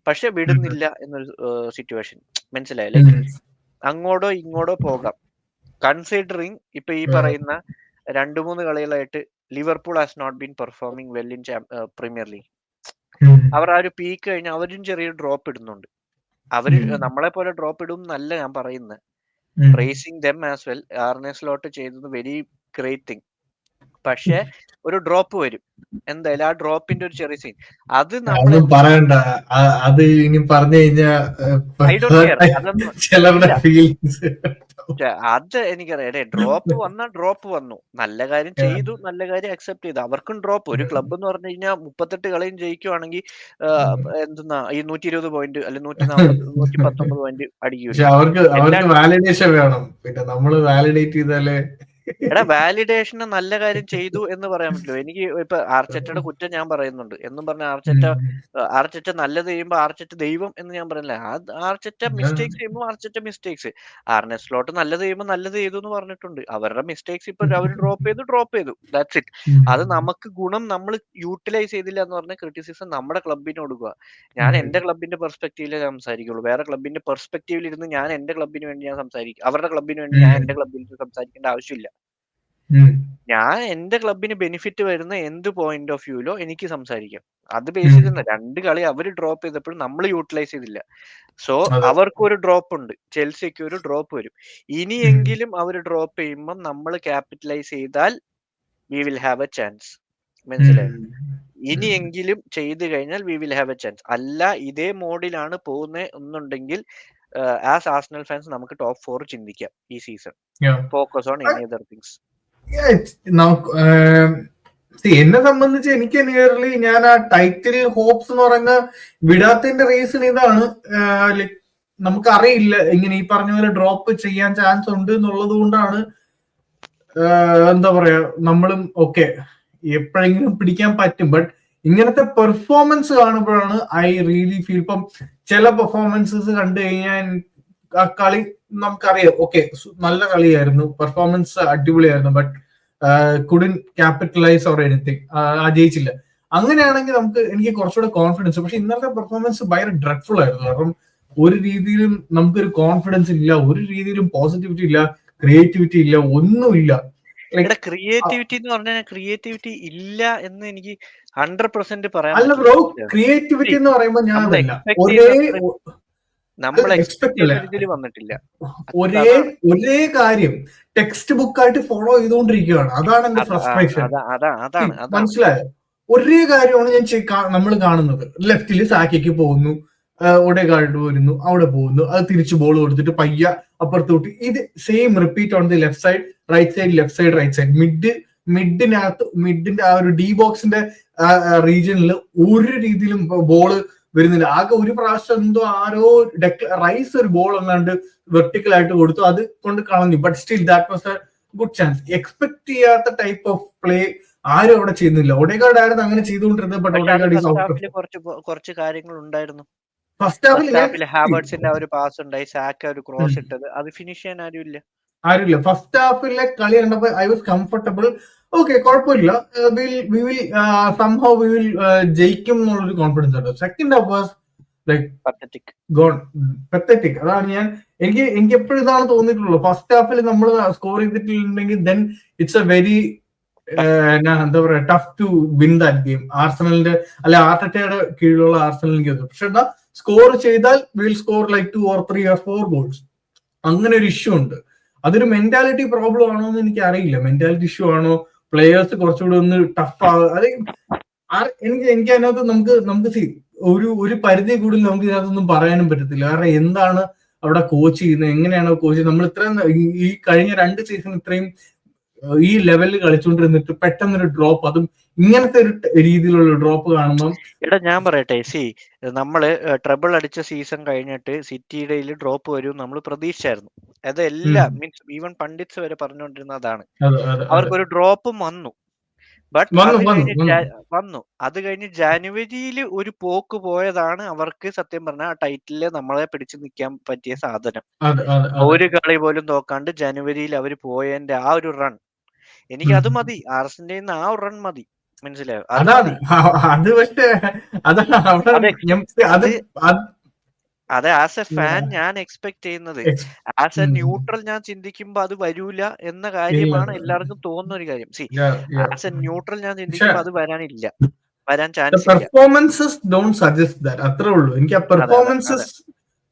പക്ഷെ വിടുന്നില്ല എന്നൊരു സിറ്റുവേഷൻ. മനസ്സിലായി? ലൈക്ക് അങ്ങോട്ടോ ഇങ്ങോട്ടോ പോകാം. കൺസിഡറിങ് ഇപ്പൊ ഈ പറയുന്ന 2-3 കളികളായിട്ട് Liverpool has not been performing well in premier league. അവർ ആ ഒരു പീക്ക് കഴിഞ്ഞാൽ അവരും ചെറിയ ഡ്രോപ്പ് ഇടുന്നുണ്ട്. അവര് നമ്മളെ പോലെ ഡ്രോപ്പ് ഇടും എന്നല്ല ഞാൻ പറയുന്നത്. Praising them as well. Arne Slot ചെയ്തത് വെരി ഗ്രേറ്റ് തിങ്. പക്ഷെ ഒരു ഡ്രോപ്പ് വരും എന്തായാലും. ആ ഡ്രോപ്പിന്റെ ഒരു ചെറിയ സീൻ അത് നമ്മൾ പറയണ്ട. അത് ഇനി പറഞ്ഞു കഴിഞ്ഞാൽ അത് എനിക്കറിയാം. ഡ്രോപ്പ് വന്നു, നല്ല കാര്യം ചെയ്തു, നല്ല കാര്യം അക്സെപ്റ്റ് ചെയ്തു. അവർക്കും ഡ്രോപ്പ്. ഒരു ക്ലബ് എന്ന് പറഞ്ഞു കഴിഞ്ഞാൽ 38 കളിയും ജയിക്കുവാണെങ്കിൽ ഈ 120 പോയിന്റ് അല്ലെ 140 119 പോയിന്റ് അടിക്കും. അവർക്ക് വാലിഡേഷൻ വേണം. പിന്നെ നമ്മള് വാലിഡേറ്റ് ചെയ്താലേ. വാലിഡേഷന് നല്ല കാര്യം ചെയ്തു എന്ന് പറയാൻ പറ്റുമോ? എനിക്ക് ഇപ്പൊ ആർടെറ്റയുടെ കുറ്റം ഞാൻ പറയുന്നുണ്ട് എന്നും പറഞ്ഞ ആർടെറ്റ നല്ലത് ചെയ്യുമ്പോൾ ആർടെറ്റ ദൈവം എന്ന് ഞാൻ പറയുന്നില്ല. ആർടെറ്റ മിസ്റ്റേക്സ് ചെയ്യുമ്പോൾ ആർടെറ്റ മിസ്റ്റേക്സ്. ആർനെ സ്ലോട്ട് നല്ലത് ചെയ്യുമ്പോൾ നല്ലത് ചെയ്തു എന്ന് പറഞ്ഞിട്ടുണ്ട്. അവരുടെ മിസ്റ്റേക്സ് ഇപ്പൊ അവർ ഡ്രോപ്പ് ചെയ്തു. That's it. അത് നമുക്ക് ഗുണം നമ്മൾ യൂട്ടിലൈസ് ചെയ്തില്ല എന്ന് പറഞ്ഞ ക്രിറ്റിസിസം നമ്മുടെ ക്ലബിന് കൊടുക്കുക. ഞാൻ എന്റെ ക്ലബിന്റെ പെർസ്പെക്റ്റീവിലേ സംസാരിക്കുള്ളൂ. വേറെ ക്ലബിന്റെ പെർസ്പെക്റ്റീവിൽ ഇരുന്ന് ഞാൻ എന്റെ ക്ലബിന് വേണ്ടി ഞാൻ സംസാരിക്കും. അവരുടെ ക്ലബിന് വേണ്ടി ഞാൻ എന്റെ ക്ലബിൽ സംസാരിക്കേണ്ട ആവശ്യമില്ല. ഞാൻ എന്റെ ക്ലബിന് ബെനിഫിറ്റ് വരുന്ന എന്ത് പോയിന്റ് ഓഫ് വ്യൂലോ എനിക്ക് സംസാരിക്കാം. അത് ബേസ് ചെയ്ത 2 കളി അവര് ഡ്രോപ്പ് ചെയ്തപ്പോഴും നമ്മൾ യൂട്ടിലൈസ് ചെയ്തില്ല. സോ അവർക്കൊരു ഡ്രോപ്പ് ഉണ്ട്, ചെൽസിക്ക് ഒരു ഡ്രോപ്പ് വരും. ഇനിയെങ്കിലും അവർ ഡ്രോപ്പ് ചെയ്യുമ്പോൾ നമ്മൾ ക്യാപിറ്റലൈസ് ചെയ്താൽ we will have A chance. മനസ്സിലായി? ഇനിയെങ്കിലും ചെയ്തു കഴിഞ്ഞാൽ we will have A chance. അല്ല ഇതേ മോഡിലാണ് പോകുന്നത് എന്നുണ്ടെങ്കിൽ ആസ് ആർസണൽ ഫാൻസ് നമുക്ക് ടോപ്പ് 4 ചിന്തിക്കാം ഈ season. Focus on any other things. എന്നെ സംബന്ധിച്ച് എനിക്ക് നിയർലി ഞാൻ ആ ടൈറ്റിൽ ഹോപ്സ് എന്ന് പറയുന്ന വിടാത്തതിന്റെ റീസൺ ഇതാണ്. നമുക്കറിയില്ല ഇങ്ങനെ ഈ പറഞ്ഞ പോലെ ഡ്രോപ്പ് ചെയ്യാൻ ചാൻസ് ഉണ്ട് എന്നുള്ളത് കൊണ്ടാണ് എന്താ പറയാ നമ്മളും ഓക്കെ എപ്പോഴെങ്കിലും പിടിക്കാൻ പറ്റും. ബട്ട് ഇങ്ങനത്തെ പെർഫോമൻസ് കാണുമ്പോഴാണ് ഐ റിയലി ഫീൽ. ഇപ്പം ചില പെർഫോമൻസസ് കണ്ടു കഴിഞ്ഞാൽ ആ കളി നമുക്കറിയാം, ഓക്കെ നല്ല കളിയായിരുന്നു, പെർഫോമൻസ് അടിപൊളിയായിരുന്നു, but couldn't capitalise or anything, ജയിച്ചില്ല. അങ്ങനെയാണെങ്കിൽ എനിക്ക് കുറച്ചുകൂടെ കോൺഫിഡൻസ്. പക്ഷെ ഇന്നത്തെ പെർഫോമൻസ് ഭയങ്കര ഡ്രഗ്ഫുൾ ആയിരുന്നു. കാരണം ഒരു രീതിയിലും നമുക്കൊരു കോൺഫിഡൻസ് ഇല്ല, ഒരു രീതിയിലും പോസിറ്റിവിറ്റി ഇല്ല, ക്രിയേറ്റിവിറ്റി ഇല്ല, ഒന്നുമില്ല. ക്രിയേറ്റിവിറ്റി എന്ന് പറഞ്ഞാൽ ക്രിയേറ്റിവിറ്റി ഇല്ല എന്ന് എനിക്ക് 100% പറയാൻ അല്ല ബ്രോ, ക്രിയേറ്റിവിറ്റി എന്ന് പറയുമ്പോൾ ഞാൻ വന്നിട്ടില്ല. ഒരേ കാര്യം ടെക്സ്റ്റ് ബുക്ക് ആയിട്ട് ഫോളോ ചെയ്തുകൊണ്ടിരിക്കുകയാണ്. അതാണ് എന്റെ ഫ്രസ്ട്രേഷൻ. മനസ്സിലായോ? ഒരേ കാര്യമാണ് നമ്മൾ കാണുന്നത്. ലെഫ്റ്റില് സാക്കിക്ക് പോകുന്നു, ഒഡേഗാർഡ് വരുന്നു, അവിടെ പോകുന്നു, അത് തിരിച്ചു ബോൾ കൊടുത്തിട്ട് പയ്യ അപ്പുറത്തോട്ട്, ഇത് same repeat on the left side, right side, left side, right side. മിഡിന്റെ ആ ഒരു ഡി ബോക്സിന്റെ റീജിയനിൽ ഒരു രീതിയിലും ബോള് വരുന്നില്ല. ആകെ ഒരു പ്രാവശ്യം എന്തോ ആരോ റൈസ് ഒരു ബോൾ എങ്ങാണ്ട് വെർട്ടിക്കൽ ആയിട്ട് കൊടുത്തു, അത് കൊണ്ട് കളഞ്ഞു. But still that was A good chance. Expect ചെയ്യാത്ത ടൈപ്പ് ഓഫ് പ്ലേ ആരും അവിടെ ചെയ്യുന്നില്ല. ഒഡേഗാർഡ് ആയിരുന്നു അങ്ങനെ ചെയ്തുകൊണ്ടിരുന്നത്. ബട്ട് ഒഡേഗാർഡ് കുറച്ച് കാര്യങ്ങൾ ഉണ്ടായിരുന്നു. ഫസ്റ്റ് ഹാഫിൽ ഹാവേർട്സിന്റെ ഒരു പാസ് ഉണ്ടായി, സാക്ക ഒരു ക്രോസ് ഇട്ടത്, അത് ഫിനിഷ് ചെയ്യാൻ ആരുമില്ല. ഫസ്റ്റ് ഹാഫിലെ കളി കണ്ടപ്പോൾ ഐ വാസ് കംഫർട്ടബിൾ. ഓക്കെ, കുഴപ്പമില്ല, സംഹൗ വി വിൽ ജയിക്കും എന്നുള്ളൊരു കോൺഫിഡൻസ് ഉണ്ട്. Second half was like pathetic. അതാണ് എനിക്ക് എപ്പോഴും ഇതാണ് തോന്നിയിട്ടുള്ളത്. ഫസ്റ്റ് ഹാഫിൽ നമ്മൾ സ്കോർ ചെയ്തിട്ടുണ്ടെങ്കിൽ ദെൻ ഇറ്റ്സ് എ വെരി എന്താ പറയാ tough to win that game. ആർസണലിന്റെ അല്ലെ ആർട്ടറ്റയുടെ കീഴിലുള്ള ആർസണലിലേക്ക്. പക്ഷെ എന്താ സ്കോർ ചെയ്താൽ will score like 2 or 3 or 4 goals. അങ്ങനെ ഒരു ഇഷ്യൂ ഉണ്ട്. അതൊരു മെന്റാലിറ്റി പ്രോബ്ലം ആണോ എന്ന് എനിക്ക് അറിയില്ല. മെന്റാലിറ്റി ഇഷ്യൂ ആണോ, പ്ലേയേഴ്സ് കുറച്ചുകൂടി ഒന്ന് ടഫ് ആവുക. അത് എനിക്ക് അതിനകത്ത് നമുക്ക് ഒരു പരിധി കൂടുതൽ നമുക്ക് ഇതിനകത്തൊന്നും പറയാനും പറ്റത്തില്ല. കാരണം എന്താണ് അവിടെ കോച്ച് ചെയ്യുന്നത്, എങ്ങനെയാണ് കോച്ച് ചെയ്യുന്നത്. നമ്മൾ ഇത്രയും ഈ കഴിഞ്ഞ 2 സീസൺ ഇത്രയും ഈ ലെവലിൽ കളിച്ചുകൊണ്ടിരുന്നിട്ട് പെട്ടെന്നൊരു ഡ്രോപ്പ്, അതും ഇങ്ങനത്തെ ഒരു രീതിയിലുള്ള ഡ്രോപ്പ് കാണുമ്പോൾ ഞാൻ പറയട്ടെ, നമ്മള് ട്രബിൾ അടിച്ച സീസൺ കഴിഞ്ഞിട്ട് സിറ്റിയുടെ ഡ്രോപ്പ് വരും നമ്മൾ പ്രതീക്ഷിച്ചായിരുന്നു. അതെല്ലാം മീൻസ് ഈവൻ പണ്ഡിറ്റ്സ് വരെ പറഞ്ഞുകൊണ്ടിരുന്ന അതാണ്. അവർക്കൊരു ഡ്രോപ്പും വന്നു. ബട്ട് അത് കഴിഞ്ഞ് ജനുവരിയിൽ ഒരു പോക്ക് പോയതാണ് അവർക്ക് സത്യം പറഞ്ഞാൽ ആ ടൈറ്റില് നമ്മളെ പിടിച്ചു നിൽക്കാൻ പറ്റിയ സാധനം. ഒരു കളി പോലും തോക്കാണ്ട് ജനുവരിയിൽ അവർ പോയതിന്റെ ആ ഒരു റൺ, എനിക്ക് അത് മതി. ആർസെന്റീന ആ ഒരു റൺ മതി. മനസ്സിലായോ? അതെ, ആസ് എ ഫാൻ ഞാൻ എക്സ്പെക്ട് ചെയ്യുന്നത്. ആസ് എ ന്യൂട്രൽ ഞാൻ ചിന്തിക്കുമ്പോ അത് വരൂല എന്ന കാര്യമാണ് എല്ലാവർക്കും തോന്നുന്ന ഒരു കാര്യം. ആസ് എ ന്യൂട്രൽ ഞാൻ ചിന്തിക്കുമ്പോ അത് വരാൻ ചാൻസ് ഇല്ല. Performances don't suggest that. അത്രേ ഉള്ളൂ. എനിക്ക് ആ performances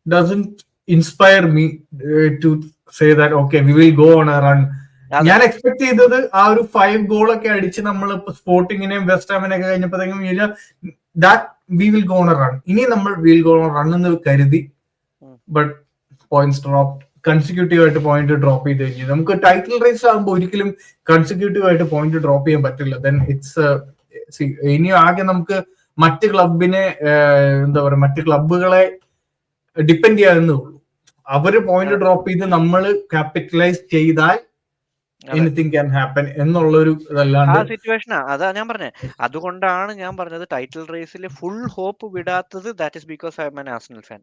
doesn't inspire me to say that okay we will go on a run. ഞാൻ എക്സ്പെക്ട് ചെയ്തത് ആ ഒരു 5 ഗോളൊക്കെ അടിച്ച് നമ്മൾ സ്പോർട്ടിങ്ങിനെയും വെസ്റ്റ് ഹാമിനെയൊക്കെ കഴിഞ്ഞപ്പോഴത്തേക്കും that we will go on a run. ഇനി നമ്മൾ വിൽ ഗോ ഓൺ റൺ എന്ന് കരുതി. ബട്ട് പോയിന്റ്സ് ഡ്രോപ്പ്, കൺസിക്യൂട്ടീവ് ആയിട്ട് പോയിന്റ് ഡ്രോപ്പ് ചെയ്ത് കഴിഞ്ഞാൽ നമുക്ക് ടൈറ്റിൽ റേസ് ആകുമ്പോൾ ഒരിക്കലും കൺസിക്യൂട്ടീവ് ആയിട്ട് പോയിന്റ് ഡ്രോപ്പ് ചെയ്യാൻ പറ്റില്ല. ദെൻ ഇറ്റ്സ് ഇനി ആകെ നമുക്ക് മറ്റ് ക്ലബിനെ എന്താ പറയാ മറ്റ് ക്ലബുകളെ ഡിപ്പെൻഡ് ചെയ്യാവുന്നേ ഉള്ളൂ. അവര് പോയിന്റ് ഡ്രോപ്പ് ചെയ്ത് നമ്മൾ ക്യാപിറ്റലൈസ് ചെയ്താൽ എനിത്തിങ് ക്യാൻ ഹാപ്പൻ എന്നുള്ളൊരു ഇതല്ലാണ്ട് സിറ്റുവേഷനാ. അതാ ഞാൻ പറഞ്ഞത്. അതുകൊണ്ടാണ് ഞാൻ പറഞ്ഞത് ടൈറ്റിൽ റേസിൽ ഫുൾ ഹോപ്പ് വിടാത്തത്. That is because I am an Arsenal fan.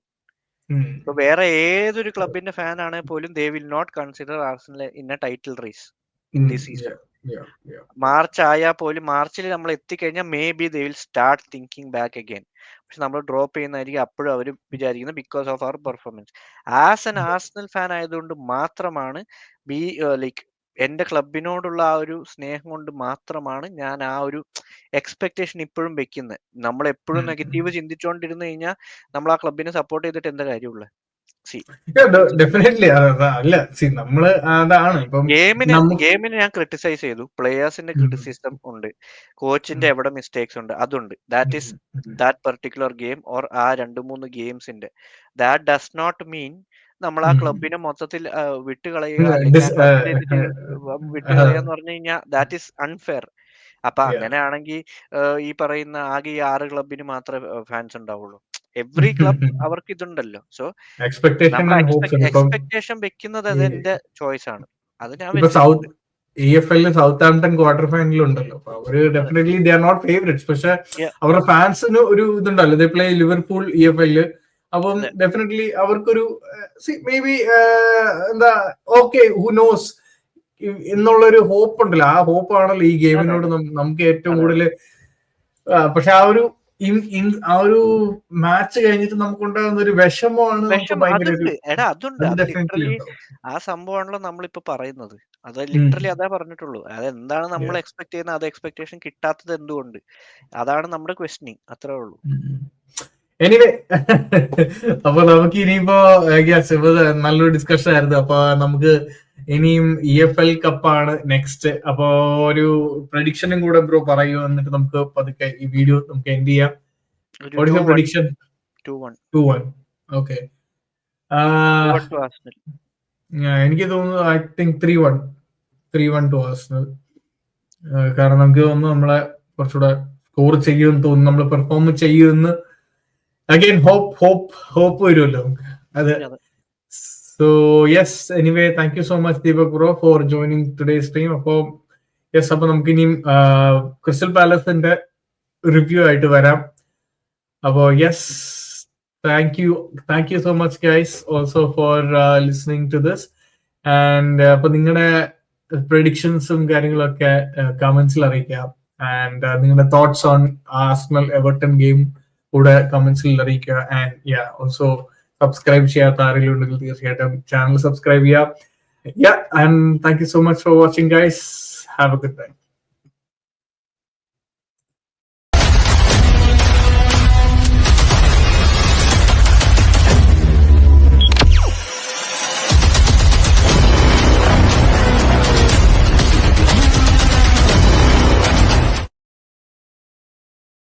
ഇപ്പൊ വേറെ ഏതൊരു ക്ലബിന്റെ ഫാൻ ആണെങ്കിൽ പോലും they will not consider Arsenal in a title race in this season. March ആയാൽ പോലും, മാർച്ചിൽ നമ്മൾ എത്തിക്കഴിഞ്ഞാൽ maybe they will start thinking back again. പക്ഷെ നമ്മൾ ഡ്രോപ്പ് ചെയ്യുന്നതായിരിക്കും അപ്പോഴും അവർ വിചാരിക്കുന്നത് because of our performance. As an Arsenal fan ആയതുകൊണ്ട് മാത്രമാണ് എന്റെ ക്ലബിനോടുള്ള ആ ഒരു സ്നേഹം കൊണ്ട് മാത്രമാണ് ഞാൻ ആ ഒരു എക്സ്പെക്ടേഷൻ ഇപ്പോഴും വെക്കുന്നത്. നമ്മൾ എപ്പോഴും നെഗറ്റീവ് ചിന്തിച്ചുകൊണ്ടിരുന്നു കഴിഞ്ഞാൽ നമ്മൾ ആ ക്ലബിനെ സപ്പോർട്ട് ചെയ്തിട്ട് എന്താ കാര്യമുള്ളത്? ഗെയിമിനെ ഞാൻ ക്രിട്ടിസൈസ് ചെയ്തു. പ്ലേയേഴ്സിന്റെ ക്രിറ്റിസിസം ഉണ്ട്, കോച്ചിന്റെ എവിടെ മിസ്റ്റേക്സ് ഉണ്ട്, അതുണ്ട്. That is that particular game or ആ 2-3 ഗെയിംസിന്റെ. ദാറ്റ് ഡസ് നോട്ട് മീൻ നമ്മൾ ആ ക്ലബിനെ മൊത്തത്തിൽ വിട്ടുകളയുക അല്ലെങ്കിൽ വിട്ടുകളയുക എന്ന് പറഞ്ഞു കഴിഞ്ഞാൽ ദാറ്റ് ഈസ് അൺഫെയർ. അപ്പൊ അങ്ങനെയാണെങ്കിൽ ഈ പറയുന്ന ആകെ ഈ 6 ക്ലബിന് മാത്രമേ ഫാൻസ് ഉണ്ടാവുള്ളൂ. എവറി ക്ലബ് അവർക്ക് ഇതുണ്ടല്ലോ. സോ നമ്മൾ എക്സ്പെക്ടേഷൻ വെക്കുന്നത് അത് എന്റെ ചോയ്സ് ആണ്. അത് ഞാൻ AFL സൗത്ത് ആംപ്ടൺ ക്വാർട്ടർ ഫൈനലിൽ ഉണ്ടല്ലോ. അപ്പൊ അവര് definitely they are not favourites. പക്ഷെ അവരുടെ ഫാൻസിന് ഒരു ഇതുണ്ടല്ലോ, ദേ പ്ലേ ലിവർപൂൾ EFL. അപ്പം ഡെഫിനറ്റ്ലി അവർക്കൊരു മേ ബി എന്താ ഓക്കെ ഹു നോസ് എന്നുള്ളൊരു ഹോപ്പ് ഉണ്ടല്ലോ. ആ ഹോപ്പ് ആണല്ലോ ഈ ഗെയിമിനോട് നമുക്ക് ഏറ്റവും കൂടുതൽ. പക്ഷെ ആ ഒരു മാച്ച് കഴിഞ്ഞിട്ട് നമുക്കുണ്ടാകുന്ന ഒരു വിഷമമാണ്. ആ സംഭവമാണല്ലോ നമ്മളിപ്പോ പറയുന്നത്. അത് ലിറ്ററലി അതാ പറഞ്ഞിട്ടുള്ളൂ. അതെന്താണ് നമ്മൾ എക്സ്പെക്ട് ചെയ്യുന്നത്, അത് എക്സ്പെക്ടേഷൻ കിട്ടാത്തത് എന്തുകൊണ്ട്, അതാണ് നമ്മുടെ ക്വസ്റ്റനിങ്. അത്രേ ഉള്ളൂ. എനിവേ അപ്പൊ നമുക്ക് ഇനിയിപ്പോ നല്ലൊരു ഡിസ്കഷൻ ആയിരുന്നു. അപ്പൊ നമുക്ക് ഇനിയും EFL കപ്പാണ് നെക്സ്റ്റ്. അപ്പൊ ഒരു പ്രഡിക്ഷനും കൂടെ ബ്രോ പറയൂ, എന്നിട്ട് നമുക്ക് പതുക്കെ ഈ വീഡിയോ നമുക്ക് എൻഡ് ചെയ്യാം. പ്രഡിക്ഷൻ 2-1. ഓക്കെ, എനിക്ക് തോന്നുന്നു ഐ തിങ്ക് 3-1 ടു ആർസണൽ. കാരണം നമുക്ക് തോന്നുന്നു നമ്മളെ കുറച്ചുകൂടെ സ്കോർ ചെയ്യുമെന്ന് തോന്നുന്നു, നമ്മൾ പെർഫോം ചെയ്യുമെന്ന്. അഗൈൻ ഹോപ്പ് വരുമല്ലോ നമുക്ക് അത്. So yes, anyway thank you so much Deepak bro for joining today's stream. അപ്പൊ യെസ്, അപ്പൊ നമുക്ക് ഇനിയും ക്രിസ്റ്റൽ പാലസിന്റെ റിവ്യൂ ആയിട്ട് വരാം. അപ്പൊ yes, thank you so much guys also for listening to this. And അപ്പൊ നിങ്ങളുടെ പ്രഡിക്ഷൻസും കാര്യങ്ങളൊക്കെ കമന്റ്സിൽ അറിയിക്കാം. ആൻഡ് നിങ്ങളുടെ thoughts on Arsenal Everton game കൂടെ കമന്റ്സിൽ അറിയിക്കുക. ആൻഡ് ഓൾസോ സബ്സ്ക്രൈബ് ചെയ്യാത്ത ആരെങ്കിലും ഉണ്ടെങ്കിൽ തീർച്ചയായിട്ടും ചാനൽ സബ്സ്ക്രൈബ് ചെയ്യുക. And thank you so much for watching guys. Have A good time.